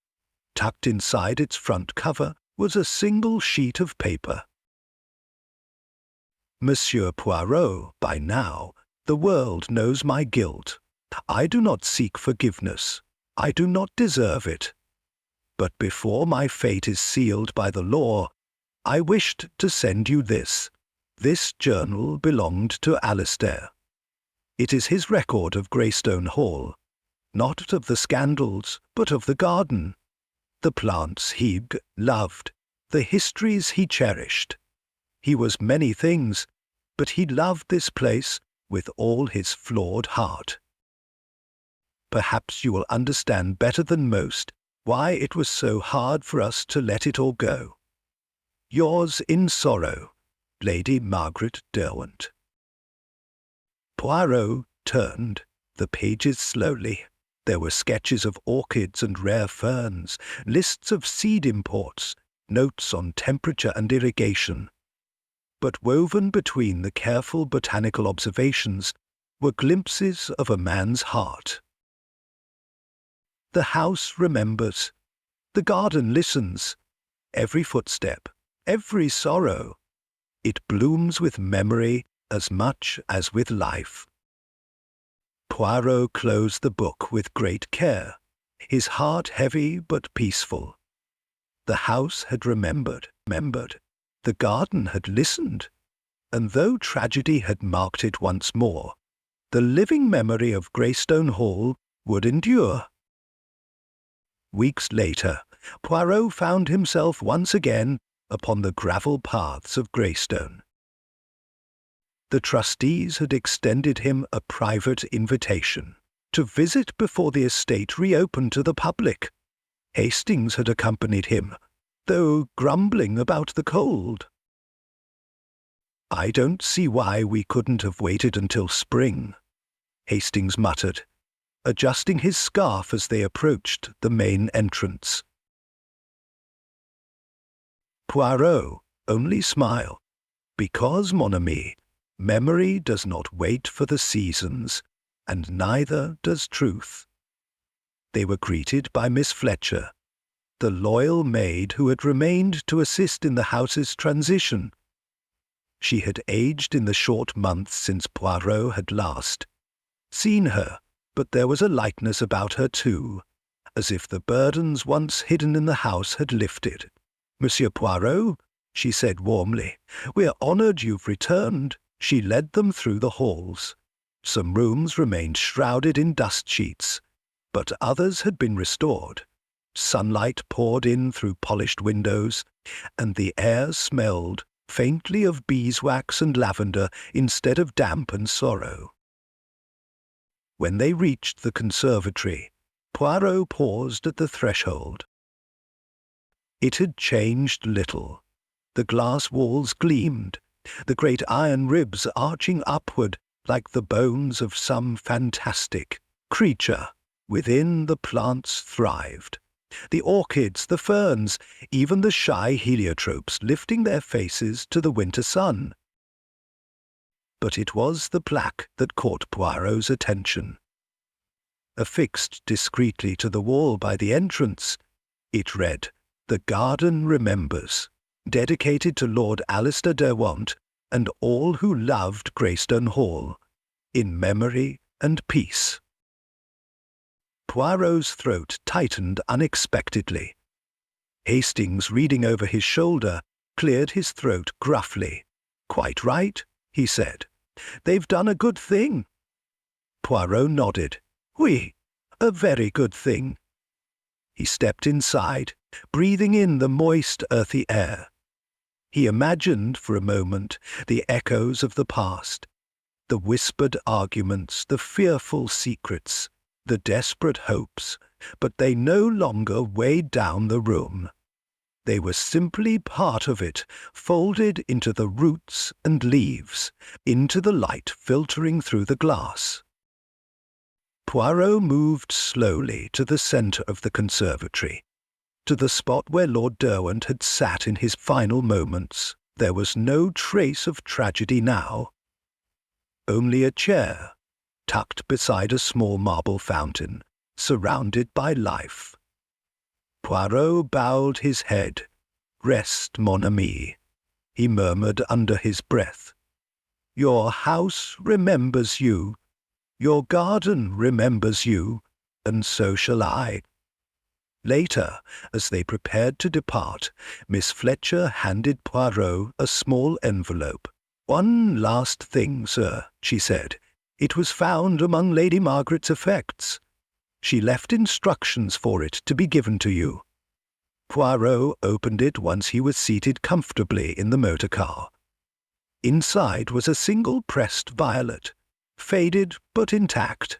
[SPEAKER 1] Tucked inside its front cover was a single sheet of paper. "Monsieur Poirot, by now, the world knows my guilt. I do not seek forgiveness. I do not deserve it. But before my fate is sealed by the law, I wished to send you this. This journal belonged to Alistair. It is his record of Greystone Hall, not of the scandals, but of the garden, the plants he loved, the histories he cherished. He was many things, but he loved this place with all his flawed heart. Perhaps you will understand better than most why it was so hard for us to let it all go. Yours in sorrow, Lady Margaret Derwent." Poirot turned the pages slowly. There were sketches of orchids and rare ferns, lists of seed imports, notes on temperature and irrigation. But woven between the careful botanical observations were glimpses of a man's heart. The house remembers. The garden listens. Every footstep, every sorrow. It blooms with memory as much as with life. Poirot closed the book with great care, his heart heavy but peaceful. The house had remembered. The garden had listened, and though tragedy had marked it once more, the living memory of Greystone Hall would endure. Weeks later, Poirot found himself once again upon the gravel paths of Greystone. The trustees had extended him a private invitation to visit before the estate reopened to the public. Hastings had accompanied him, though grumbling about the cold. "I don't see why we couldn't have waited until spring," Hastings muttered, adjusting his scarf as they approached the main entrance. Poirot only smiled. "Because, mon ami, memory does not wait for the seasons. and neither does truth. They were greeted by Miss Fletcher, the loyal maid who had remained to assist in the house's transition. She had aged in the short months since Poirot had last seen her, but there was a lightness about her too, as if the burdens once hidden in the house had lifted. "Monsieur Poirot," she said warmly, "we're honored you've returned." She led them through the halls. Some rooms remained shrouded in dust sheets, but others had been restored. Sunlight poured in through polished windows, and the air smelled faintly of beeswax and lavender instead of damp and sorrow. When they reached the conservatory, Poirot paused at the threshold. It had changed little. The glass walls gleamed, the great iron ribs arching upward like the bones of some fantastic creature. Within, the plants thrived. The orchids, the ferns, even the shy heliotropes lifting their faces to the winter sun. But it was the plaque that caught Poirot's attention. Affixed discreetly to the wall by the entrance, it read, "The Garden Remembers, dedicated to Lord Alistair Derwent and all who loved Greystone Hall, in memory and peace." Poirot's throat tightened unexpectedly. Hastings, reading over his shoulder, cleared his throat gruffly. "Quite right," he said. "They've done a good thing." Poirot nodded. "Oui, a very good thing." He stepped inside, breathing in the moist, earthy air. He imagined for a moment the echoes of the past, the whispered arguments, the fearful secrets, the desperate hopes, but they no longer weighed down the room. They were simply part of it, folded into the roots and leaves, into the light filtering through the glass. Poirot moved slowly to the centre of the conservatory, to the spot where Lord Derwent had sat in his final moments. There was no trace of tragedy now. Only a chair, tucked beside a small marble fountain, surrounded by life. Poirot bowed his head. "Rest, mon ami," he murmured under his breath. "Your house remembers you. Your garden remembers you, and so shall I." Later, as they prepared to depart, Miss Fletcher handed Poirot a small envelope. "One last thing, sir," she said. "It was found among Lady Margaret's effects. She left instructions for it to be given to you." Poirot opened it once he was seated comfortably in the motor car. Inside was a single pressed violet, faded but intact,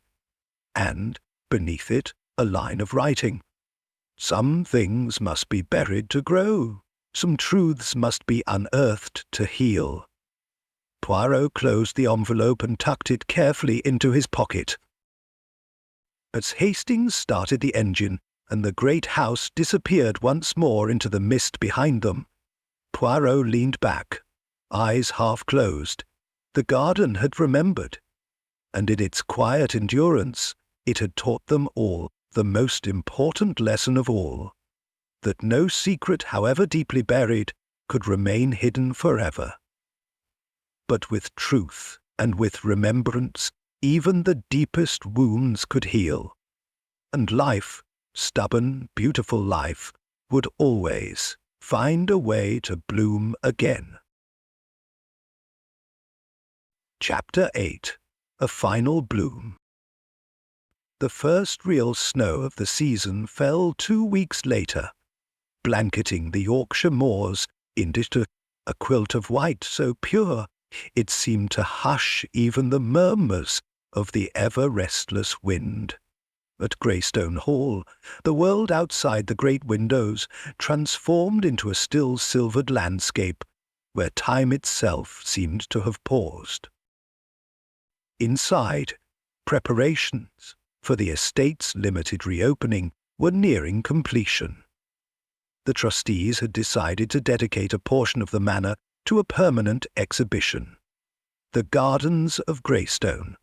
[SPEAKER 1] and, beneath it, a line of writing. "Some things must be buried to grow. Some truths must be unearthed to heal." Poirot closed the envelope and tucked it carefully into his pocket. As Hastings started the engine and the great house disappeared once more into the mist behind them, Poirot leaned back, eyes half closed. The garden had remembered, and in its quiet endurance it had taught them all the most important lesson of all, that no secret, however deeply buried, could remain hidden forever. But with truth and with remembrance, even the deepest wounds could heal, and life, stubborn, beautiful life, would always find a way to bloom again. Chapter 8. A Final Bloom. The first real snow of the season fell 2 weeks later, blanketing the Yorkshire moors into a quilt of white so pure it seemed to hush even the murmurs of the ever-restless wind. At Greystone Hall, the world outside the great windows transformed into a still silvered landscape where time itself seemed to have paused. Inside, preparations for the estate's limited reopening were nearing completion. The trustees had decided to dedicate a portion of the manor to a permanent exhibition, the Gardens of Greystone,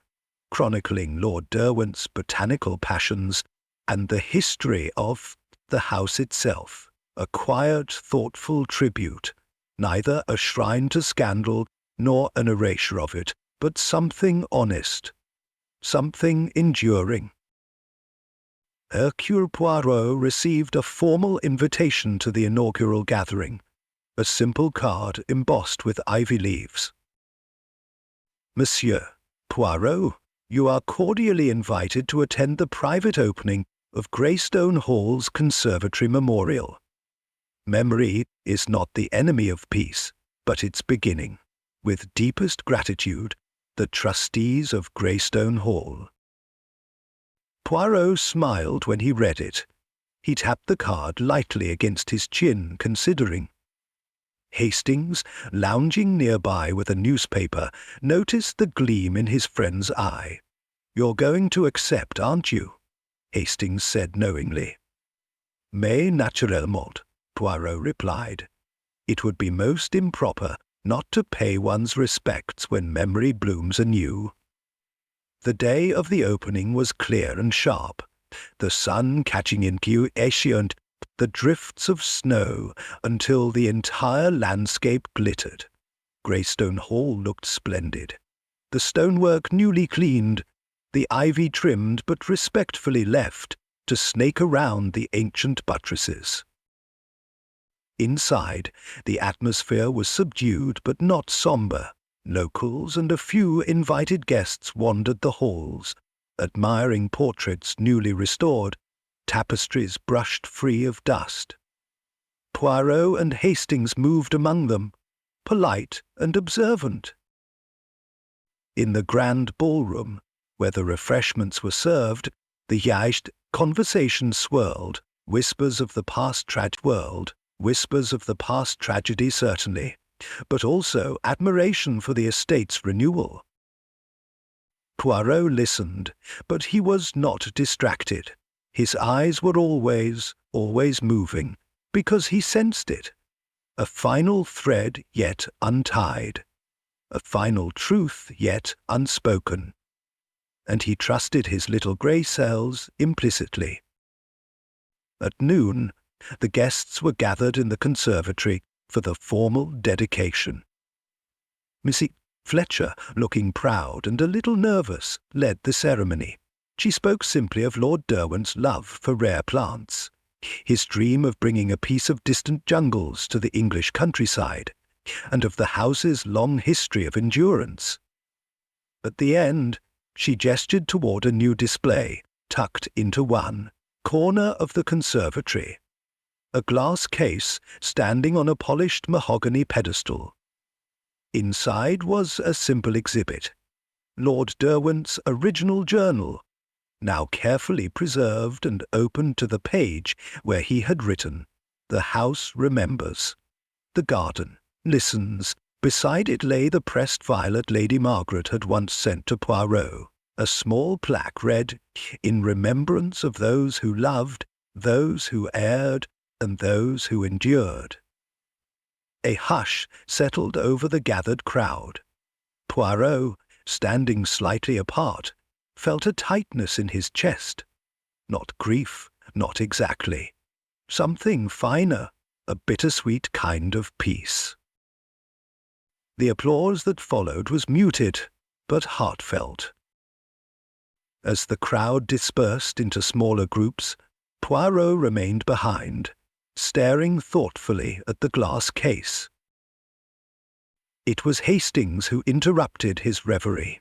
[SPEAKER 1] chronicling Lord Derwent's botanical passions and the history of the house itself, a quiet, thoughtful tribute, neither a shrine to scandal nor an erasure of it, but something honest, something enduring. Hercule Poirot received a formal invitation to the inaugural gathering, a simple card embossed with ivy leaves. Monsieur Poirot, you are cordially invited to attend the private opening of Greystone Hall's Conservatory Memorial. Memory is not the enemy of peace, but its beginning. With deepest gratitude, the trustees of Greystone Hall. Poirot smiled when he read it. He tapped the card lightly against his chin, considering. Hastings, lounging nearby with a newspaper, noticed the gleam in his friend's eye. "You're going to accept, aren't you?" Hastings said knowingly. "Mais naturellement," Poirot replied. "It would be most improper not to pay one's respects when memory blooms anew." The day of the opening was clear and sharp, the sun catching into the drifts of snow until the entire landscape glittered. Greystone Hall looked splendid, the stonework newly cleaned, the ivy trimmed but respectfully left to snake around the ancient buttresses. Inside, the atmosphere was subdued but not somber. Locals and a few invited guests wandered the halls, admiring portraits newly restored, tapestries brushed free of dust. Poirot and Hastings moved among them, polite and observant. In the grand ballroom, where the refreshments were served, the yacht conversation swirled, whispers of the past tragedy certainly, but also admiration for the estate's renewal. Poirot listened, but he was not distracted. His eyes were always moving, because he sensed it. A final thread yet untied, a final truth yet unspoken. And he trusted his little grey cells implicitly. At noon, the guests were gathered in the conservatory for the formal dedication. Mrs. Fletcher, looking proud and a little nervous, led the ceremony. She spoke simply of Lord Derwent's love for rare plants, his dream of bringing a piece of distant jungles to the English countryside, and of the house's long history of endurance. At the end, she gestured toward a new display, tucked into one corner of the conservatory, a glass case standing on a polished mahogany pedestal. Inside was a simple exhibit, Lord Derwent's original journal, now carefully preserved and open to the page where he had written, "The house remembers. The garden listens." Beside it lay the pressed violet Lady Margaret had once sent to Poirot. A small plaque read, "In remembrance of those who loved, those who erred, and those who endured." A hush settled over the gathered crowd. Poirot, standing slightly apart, felt a tightness in his chest. Not grief, not exactly. Something finer, a bittersweet kind of peace. The applause that followed was muted, but heartfelt. As the crowd dispersed into smaller groups, Poirot remained behind, staring thoughtfully at the glass case. It was Hastings who interrupted his reverie.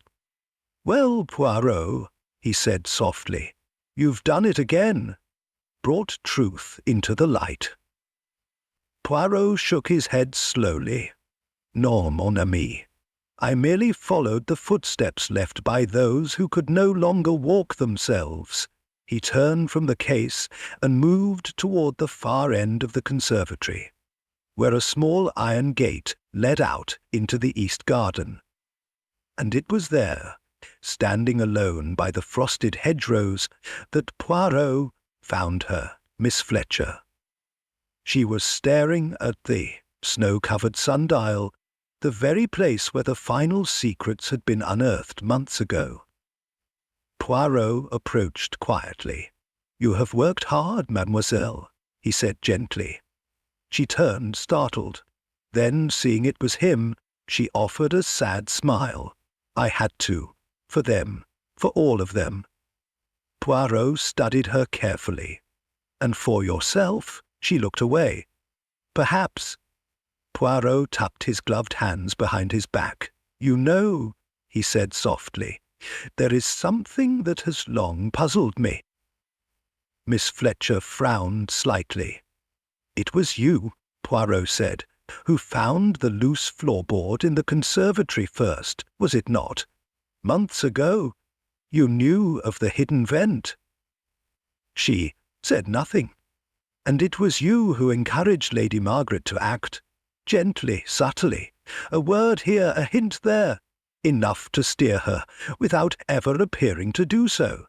[SPEAKER 1] "Well, Poirot," he said softly, "you've done it again. Brought truth into the light." Poirot shook his head slowly. "Non, mon ami. I merely followed the footsteps left by those who could no longer walk themselves." He turned from the case and moved toward the far end of the conservatory, where a small iron gate led out into the east garden. And it was there, standing alone by the frosted hedgerows, that Poirot found her, Miss Fletcher. She was staring at the snow-covered sundial, the very place where the final secrets had been unearthed months ago. Poirot approached quietly. "You have worked hard, mademoiselle," he said gently. She turned, startled. Then, seeing it was him, she offered a sad smile. "I had to. For them. For all of them." Poirot studied her carefully. "And for yourself?" She looked away. "Perhaps." Poirot tucked his gloved hands behind his back. "You know," he said softly, "there is something that has long puzzled me." Miss Fletcher frowned slightly. "It was you," Poirot said, "who found the loose floorboard in the conservatory first, was it not? Months ago. You knew of the hidden vent." She said nothing. "And it was you who encouraged Lady Margaret to act, gently, subtly, a word here, a hint there, enough to steer her, without ever appearing to do so."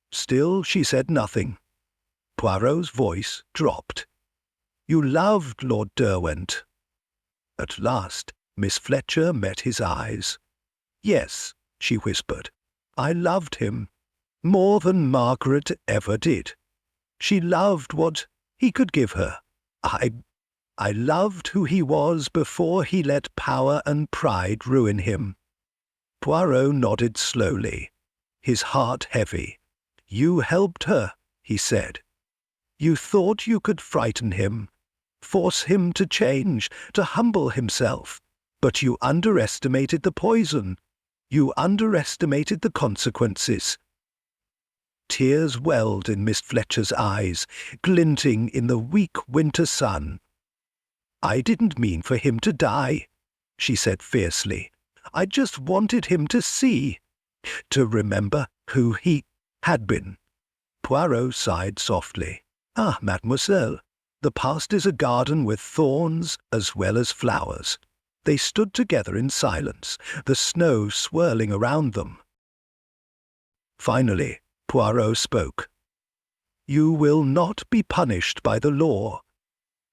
[SPEAKER 1] Still she said nothing. Poirot's voice dropped. "You loved Lord Derwent." At last Miss Fletcher met his eyes. "Yes," she whispered, "I loved him, more than Margaret ever did. She loved what he could give her. I loved who he was before he let power and pride ruin him." Poirot nodded slowly, his heart heavy. "You helped her," he said. "You thought you could frighten him, force him to change, to humble himself. But you underestimated the poison. You underestimated the consequences." Tears welled in Miss Fletcher's eyes, glinting in the weak winter sun. "I didn't mean for him to die," she said fiercely. "I just wanted him to see, to remember who he had been." Poirot sighed softly. "Ah, mademoiselle, the past is a garden with thorns as well as flowers." They stood together in silence, the snow swirling around them. Finally, Poirot spoke. "You will not be punished by the law.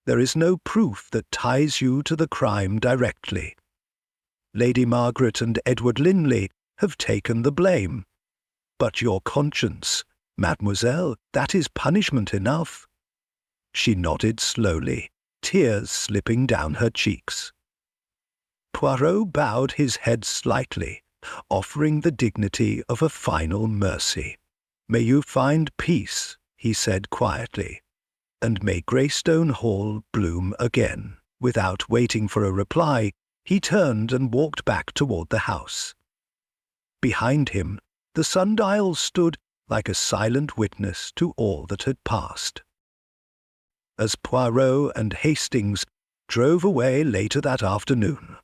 [SPEAKER 1] There is no proof that ties you to the crime directly. Lady Margaret and Edward Linley have taken the blame. But your conscience, mademoiselle, that is punishment enough." She nodded slowly, tears slipping down her cheeks. Poirot bowed his head slightly, offering the dignity of a final mercy. "May you find peace," he said quietly, "and may Greystone Hall bloom again." Without waiting for a reply, he turned and walked back toward the house. Behind him, the sundial stood like a silent witness to all that had passed. As Poirot and Hastings drove away later that afternoon,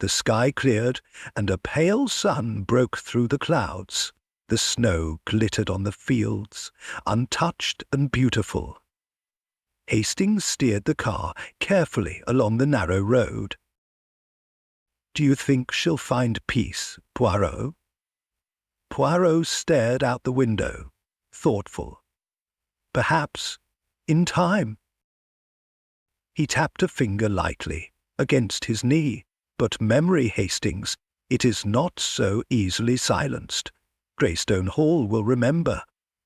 [SPEAKER 1] the sky cleared and a pale sun broke through the clouds. The snow glittered on the fields, untouched and beautiful. Hastings steered the car carefully along the narrow road. "Do you think she'll find peace, Poirot?" Poirot stared out the window, thoughtful. "Perhaps, in time." He tapped a finger lightly against his knee. "But memory, Hastings, it is not so easily silenced. Greystone Hall will remember,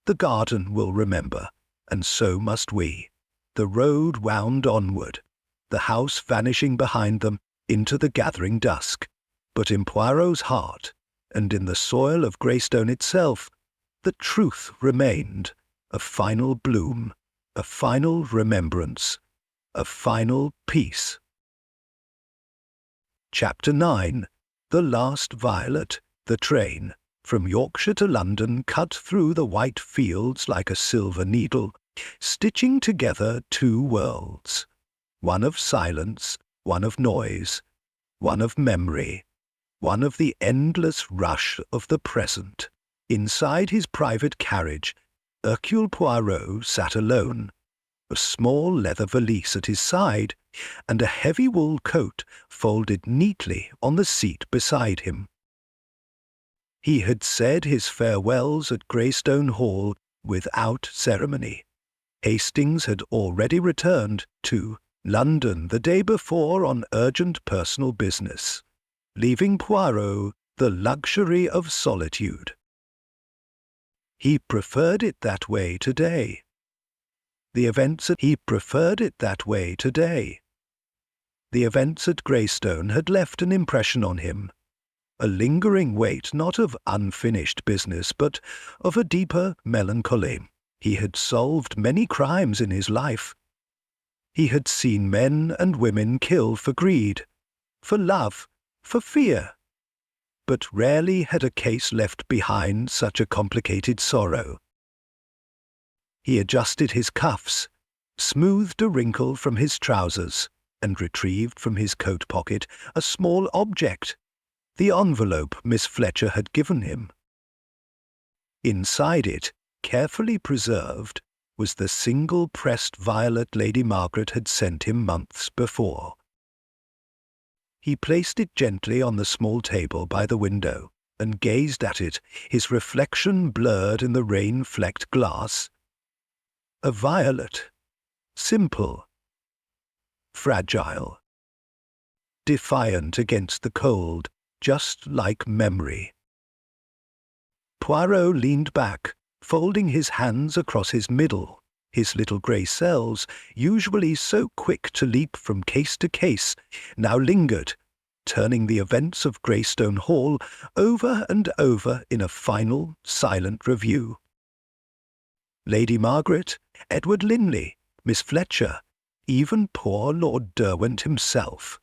[SPEAKER 1] the garden will remember, and so must we." The road wound onward, the house vanishing behind them into the gathering dusk. But in Poirot's heart, and in the soil of Greystone itself, the truth remained, a final bloom, a final remembrance, a final peace. Chapter 9. The Last Violet. The train, from Yorkshire to London, cut through the white fields like a silver needle, stitching together two worlds, one of silence, one of noise, one of memory, one of the endless rush of the present. Inside his private carriage, Hercule Poirot sat alone, a small leather valise at his side, and a heavy wool coat folded neatly on the seat beside him. He had said his farewells at Greystone Hall without ceremony. Hastings had already returned to London the day before on urgent personal business, leaving Poirot the luxury of solitude. He preferred it that way today. He preferred it that way today. The events at Greystone had left an impression on him, a lingering weight not of unfinished business, but of a deeper melancholy. He had solved many crimes in his life. He had seen men and women kill for greed, for love, for fear. But rarely had a case left behind such a complicated sorrow. He adjusted his cuffs, smoothed a wrinkle from his trousers, and retrieved from his coat pocket a small object, the envelope Miss Fletcher had given him. Inside it, carefully preserved, was the single pressed violet Lady Margaret had sent him months before. He placed it gently on the small table by the window and gazed at it, his reflection blurred in the rain-flecked glass. A violet, simple, fragile, defiant against the cold, just like memory. Poirot leaned back, folding his hands across his middle. His little grey cells, usually so quick to leap from case to case, now lingered, turning the events of Greystone Hall over and over in a final, silent review. Lady Margaret, Edward Linley, Miss Fletcher, even poor Lord Derwent himself,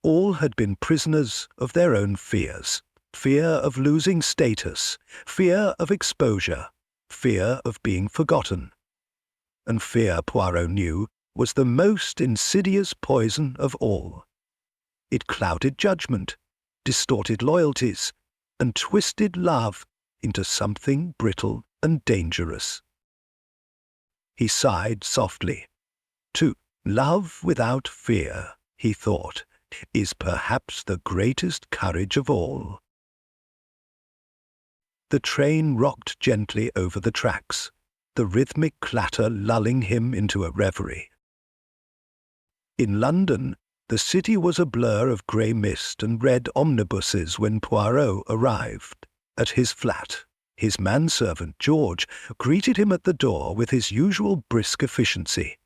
[SPEAKER 1] all had been prisoners of their own fears. Fear of losing status, fear of exposure, fear of being forgotten. And fear, Poirot knew, was the most insidious poison of all. It clouded judgment, distorted loyalties, and twisted love into something brittle and dangerous. He sighed softly. To love without fear, he thought, is perhaps the greatest courage of all. The train rocked gently over the tracks, the rhythmic clatter lulling him into a reverie. In London, the city was a blur of grey mist and red omnibuses when Poirot arrived. At his flat, his manservant George greeted him at the door with his usual brisk efficiency,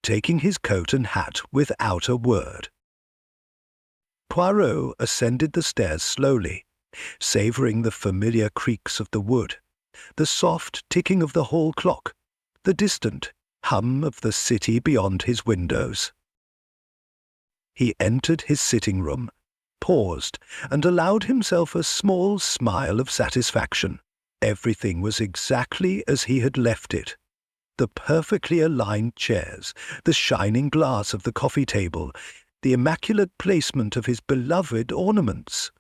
[SPEAKER 1] taking his coat and hat without a word. Poirot ascended the stairs slowly, savouring the familiar creaks of the wood, the soft ticking of the hall clock, the distant hum of the city beyond his windows. He entered his sitting room, paused, and allowed himself a small smile of satisfaction. Everything was exactly as he had left it. The perfectly aligned chairs, the shining glass of the coffee table, the immaculate placement of his beloved ornaments.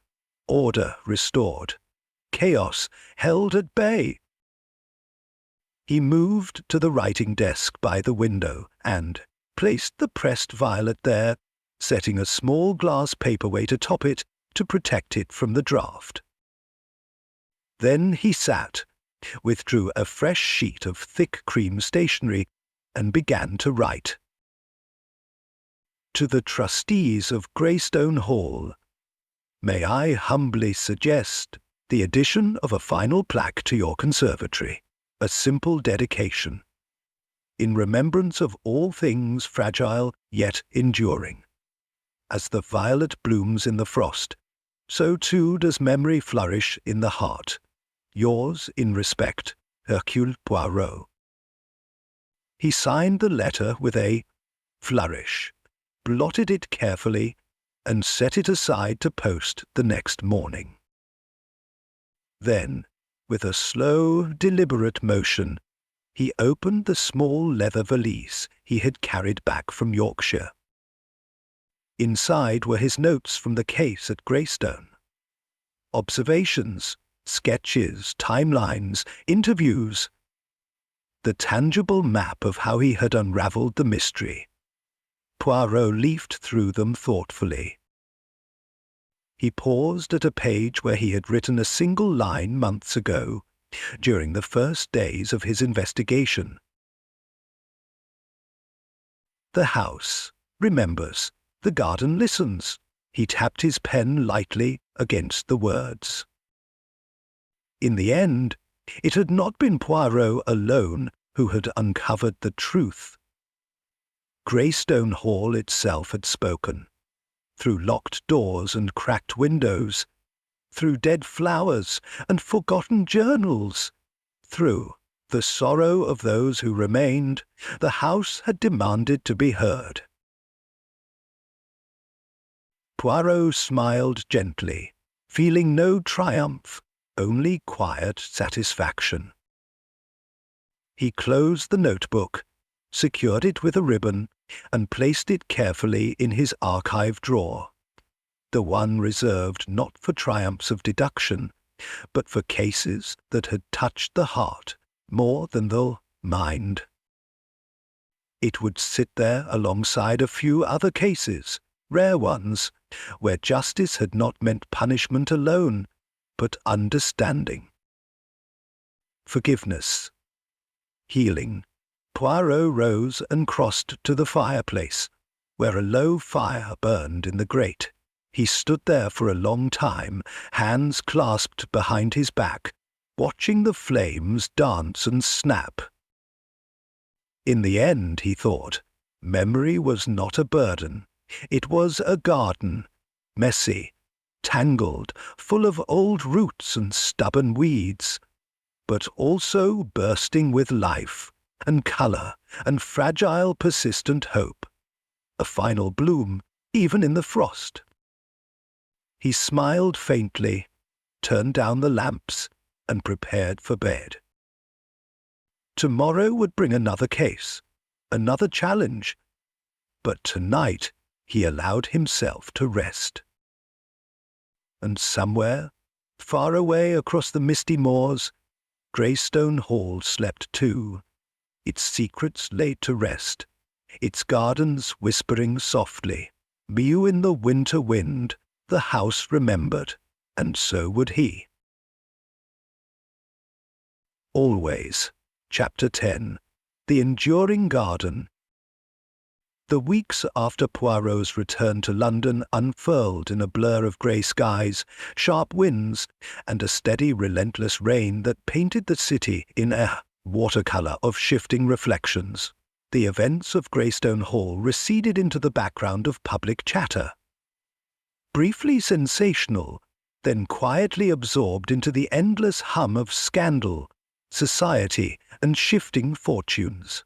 [SPEAKER 1] Order restored, chaos held at bay. He moved to the writing desk by the window and placed the pressed violet there, setting a small glass paperweight atop it to protect it from the draught. Then he sat, withdrew a fresh sheet of thick cream stationery, and began to write. To the trustees of Greystone Hall, may I humbly suggest the addition of a final plaque to your conservatory, a simple dedication, in remembrance of all things fragile yet enduring. As the violet blooms in the frost, so too does memory flourish in the heart. Yours in respect, Hercule Poirot. He signed the letter with a flourish, blotted it carefully, and set it aside to post the next morning. Then, with a slow, deliberate motion, he opened the small leather valise he had carried back from Yorkshire. Inside were his notes from the case at Greystone. Observations, sketches, timelines, interviews. The tangible map of how he had unravelled the mystery. Poirot leafed through them thoughtfully. He paused at a page where he had written a single line months ago, during the first days of his investigation. The house remembers, the garden listens. He tapped his pen lightly against the words. In the end, It had not been Poirot alone who had uncovered the truth. Greystone Hall itself had spoken, through locked doors and cracked windows, through dead flowers and forgotten journals, through the sorrow of those who remained. The house had demanded to be heard. Poirot smiled gently, feeling no triumph, only quiet satisfaction. He closed the notebook, secured it with a ribbon, and placed it carefully in his archive drawer, the one reserved not for triumphs of deduction, but for cases that had touched the heart more than the mind. It would sit there alongside a few other cases, rare ones, where justice had not meant punishment alone, but understanding, forgiveness, healing. Poirot rose and crossed to the fireplace, where a low fire burned in the grate. He stood there for a long time, hands clasped behind his back, watching the flames dance and snap. In the end, he thought, memory was not a burden. It was a garden, messy, tangled, full of old roots and stubborn weeds, but also bursting with life and colour and fragile, persistent hope, a final bloom even in the frost. He smiled faintly, turned down the lamps, and prepared for bed. Tomorrow would bring another case, another challenge, but tonight he allowed himself to rest. And somewhere, far away across the misty moors, Greystone Hall slept too, its secrets laid to rest, its gardens whispering softly. Mew in the winter wind, the house remembered, and so would he. Always. Chapter 10. The Enduring Garden. The weeks after Poirot's return to London unfurled in a blur of grey skies, sharp winds, and a steady, relentless rain that painted the city in a watercolour of shifting reflections. The events of Greystone Hall receded into the background of public chatter. Briefly sensational, then quietly absorbed into the endless hum of scandal, society, and shifting fortunes.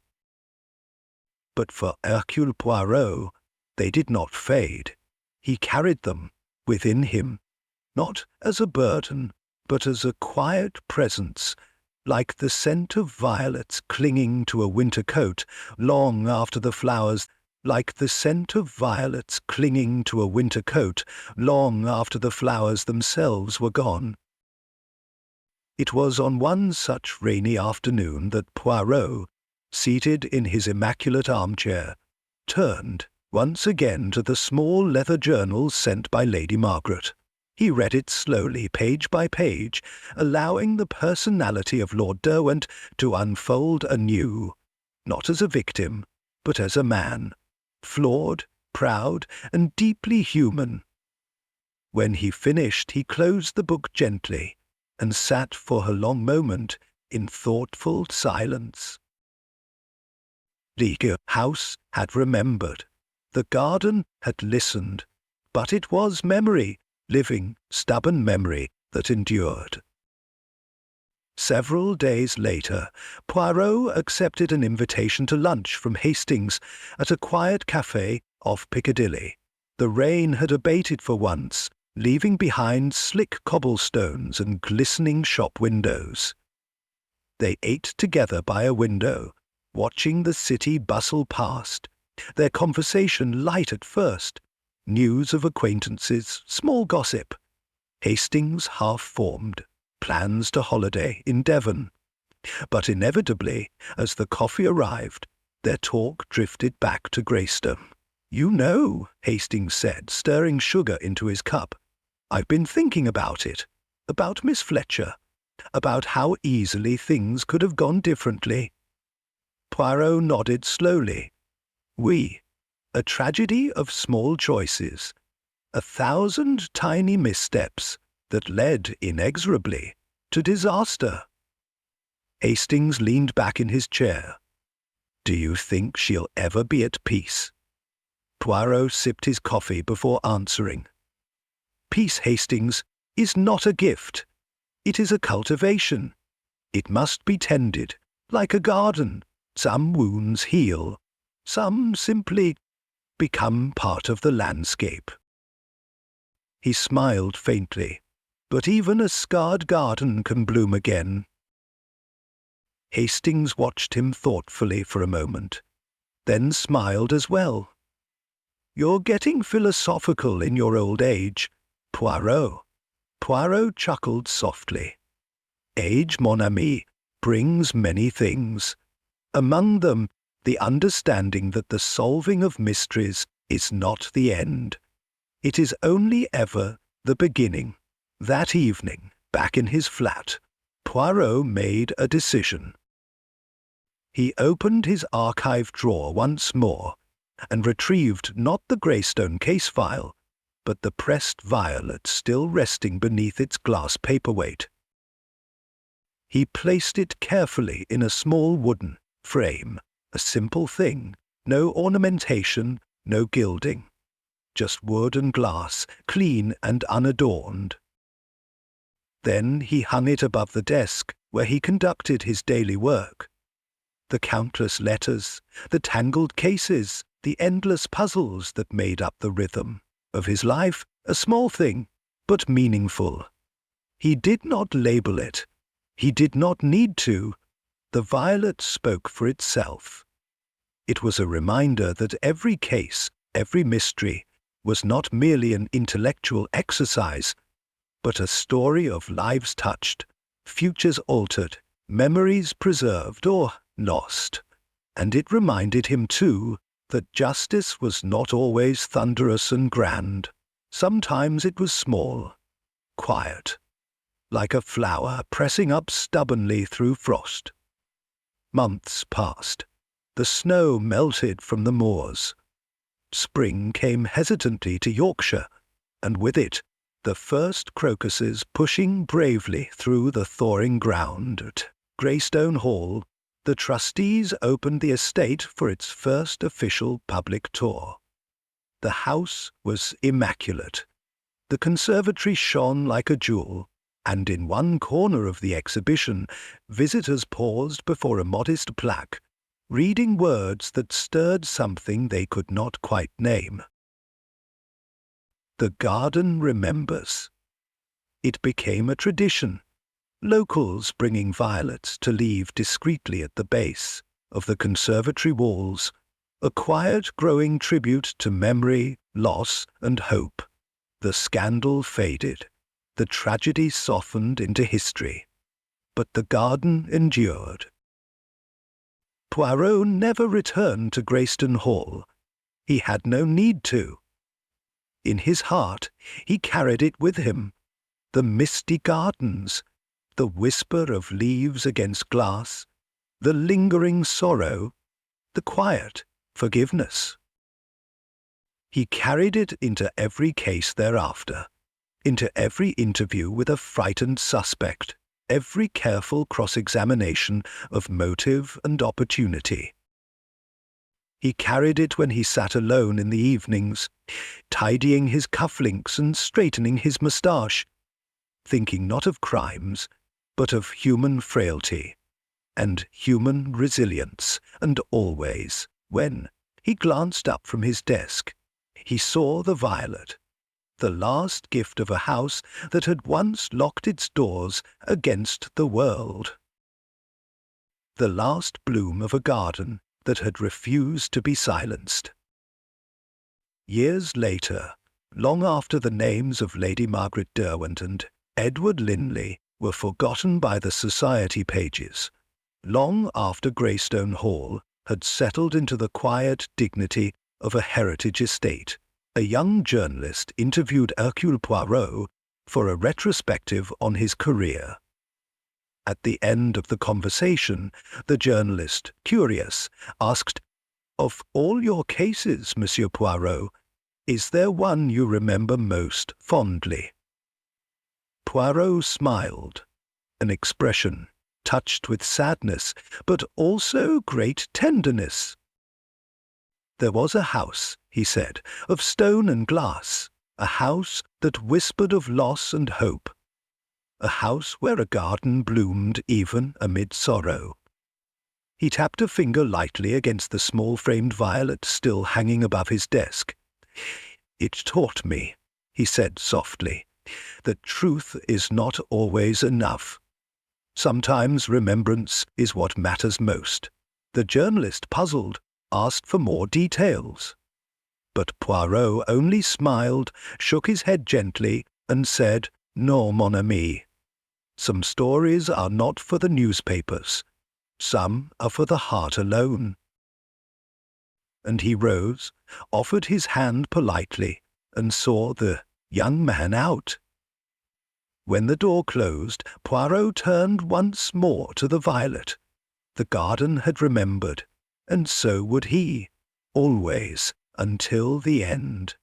[SPEAKER 1] But for Hercule Poirot, they did not fade. He carried them within him, not as a burden, but as a quiet presence, like the scent of violets clinging to a winter coat long after the flowers, like the scent of violets clinging to a winter coat long after the flowers themselves were gone. It was on one such rainy afternoon that Poirot, seated in his immaculate armchair, turned once again to the small leather journal sent by Lady Margaret. He read it slowly, page by page, allowing the personality of Lord Derwent to unfold anew, not as a victim, but as a man, flawed, proud, and deeply human. When he finished, he closed the book gently and sat for a long moment in thoughtful silence. The house had remembered. The garden had listened. But it was memory, living, stubborn memory, that endured. Several days later, Poirot accepted an invitation to lunch from Hastings at a quiet café off Piccadilly. The rain had abated for once, leaving behind slick cobblestones and glistening shop windows. They ate together by a window, watching the city bustle past, their conversation light at first, news of acquaintances, small gossip. Hastings half-formed, plans to holiday in Devon. But inevitably, as the coffee arrived, their talk drifted back to Greystone. "You know," Hastings said, stirring sugar into his cup, "I've been thinking about it, about Miss Fletcher, about how easily things could have gone differently." Poirot nodded slowly. A tragedy of small choices, 1,000 tiny missteps that led inexorably to disaster. Hastings leaned back in his chair. Do you think she'll ever be at peace? Poirot sipped his coffee before answering. Peace, Hastings, is not a gift. It is a cultivation. It must be tended, like a garden. Some wounds heal, some simply become part of the landscape. He smiled faintly, but even a scarred garden can bloom again. Hastings watched him thoughtfully for a moment, then smiled as well. You're getting philosophical in your old age, Poirot. Poirot chuckled softly. Age, mon ami, brings many things. Among them, the understanding that the solving of mysteries is not the end. It is only ever the beginning. That evening, back in his flat, Poirot made a decision. He opened his archive drawer once more and retrieved not the Greystone case file, but the pressed violet still resting beneath its glass paperweight. He placed it carefully in a small wooden frame, a simple thing, no ornamentation, no gilding, just wood and glass, clean and unadorned. Then he hung it above the desk where he conducted his daily work. The countless letters, the tangled cases, the endless puzzles that made up the rhythm of his life, a small thing, but meaningful. He did not label it. He did not need to. The violet spoke for itself. It was a reminder that every case, every mystery, was not merely an intellectual exercise, but a story of lives touched, futures altered, memories preserved or lost. And it reminded him, too, that justice was not always thunderous and grand. Sometimes it was small, quiet, like a flower pressing up stubbornly through frost. Months passed. The snow melted from the moors. Spring came hesitantly to Yorkshire, and with it the first crocuses pushing bravely through the thawing ground. At Greystone Hall, the trustees opened the estate for its first official public tour. The house was immaculate. The conservatory shone like a jewel, and in one corner of the exhibition, visitors paused before a modest plaque, reading words that stirred something they could not quite name. The garden remembers. It became a tradition, locals bringing violets to leave discreetly at the base of the conservatory walls, a quiet growing tribute to memory, loss, and hope. The scandal faded. The tragedy softened into history, but the garden endured. Poirot never returned to Greystone Hall. He had no need to. In his heart, he carried it with him, the misty gardens, the whisper of leaves against glass, the lingering sorrow, the quiet forgiveness. He carried it into every case thereafter, into every interview with a frightened suspect, every careful cross-examination of motive and opportunity. He carried it when he sat alone in the evenings, tidying his cufflinks and straightening his moustache, thinking not of crimes, but of human frailty and human resilience, and always, when he glanced up from his desk, he saw the violet, the last gift of a house that had once locked its doors against the world. The last bloom of a garden that had refused to be silenced. Years later, long after the names of Lady Margaret Derwent and Edward Linley were forgotten by the society pages, long after Greystone Hall had settled into the quiet dignity of a heritage estate, a young journalist interviewed Hercule Poirot for a retrospective on his career. At the end of the conversation, the journalist, curious, asked, "Of all your cases, Monsieur Poirot, is there one you remember most fondly?" Poirot smiled, an expression touched with sadness, but also great tenderness. There was a house, he said, of stone and glass, a house that whispered of loss and hope, a house where a garden bloomed even amid sorrow. He tapped a finger lightly against the small-framed violet still hanging above his desk. "It taught me," he said softly, "that truth is not always enough. Sometimes remembrance is what matters most." The journalist, puzzled, asked for more details. But Poirot only smiled, shook his head gently, and said, "Non, mon ami. Some stories are not for the newspapers. Some are for the heart alone." And he rose, offered his hand politely, and saw the young man out. When the door closed, Poirot turned once more to the violet. The garden had remembered, and so would he, always, until the end.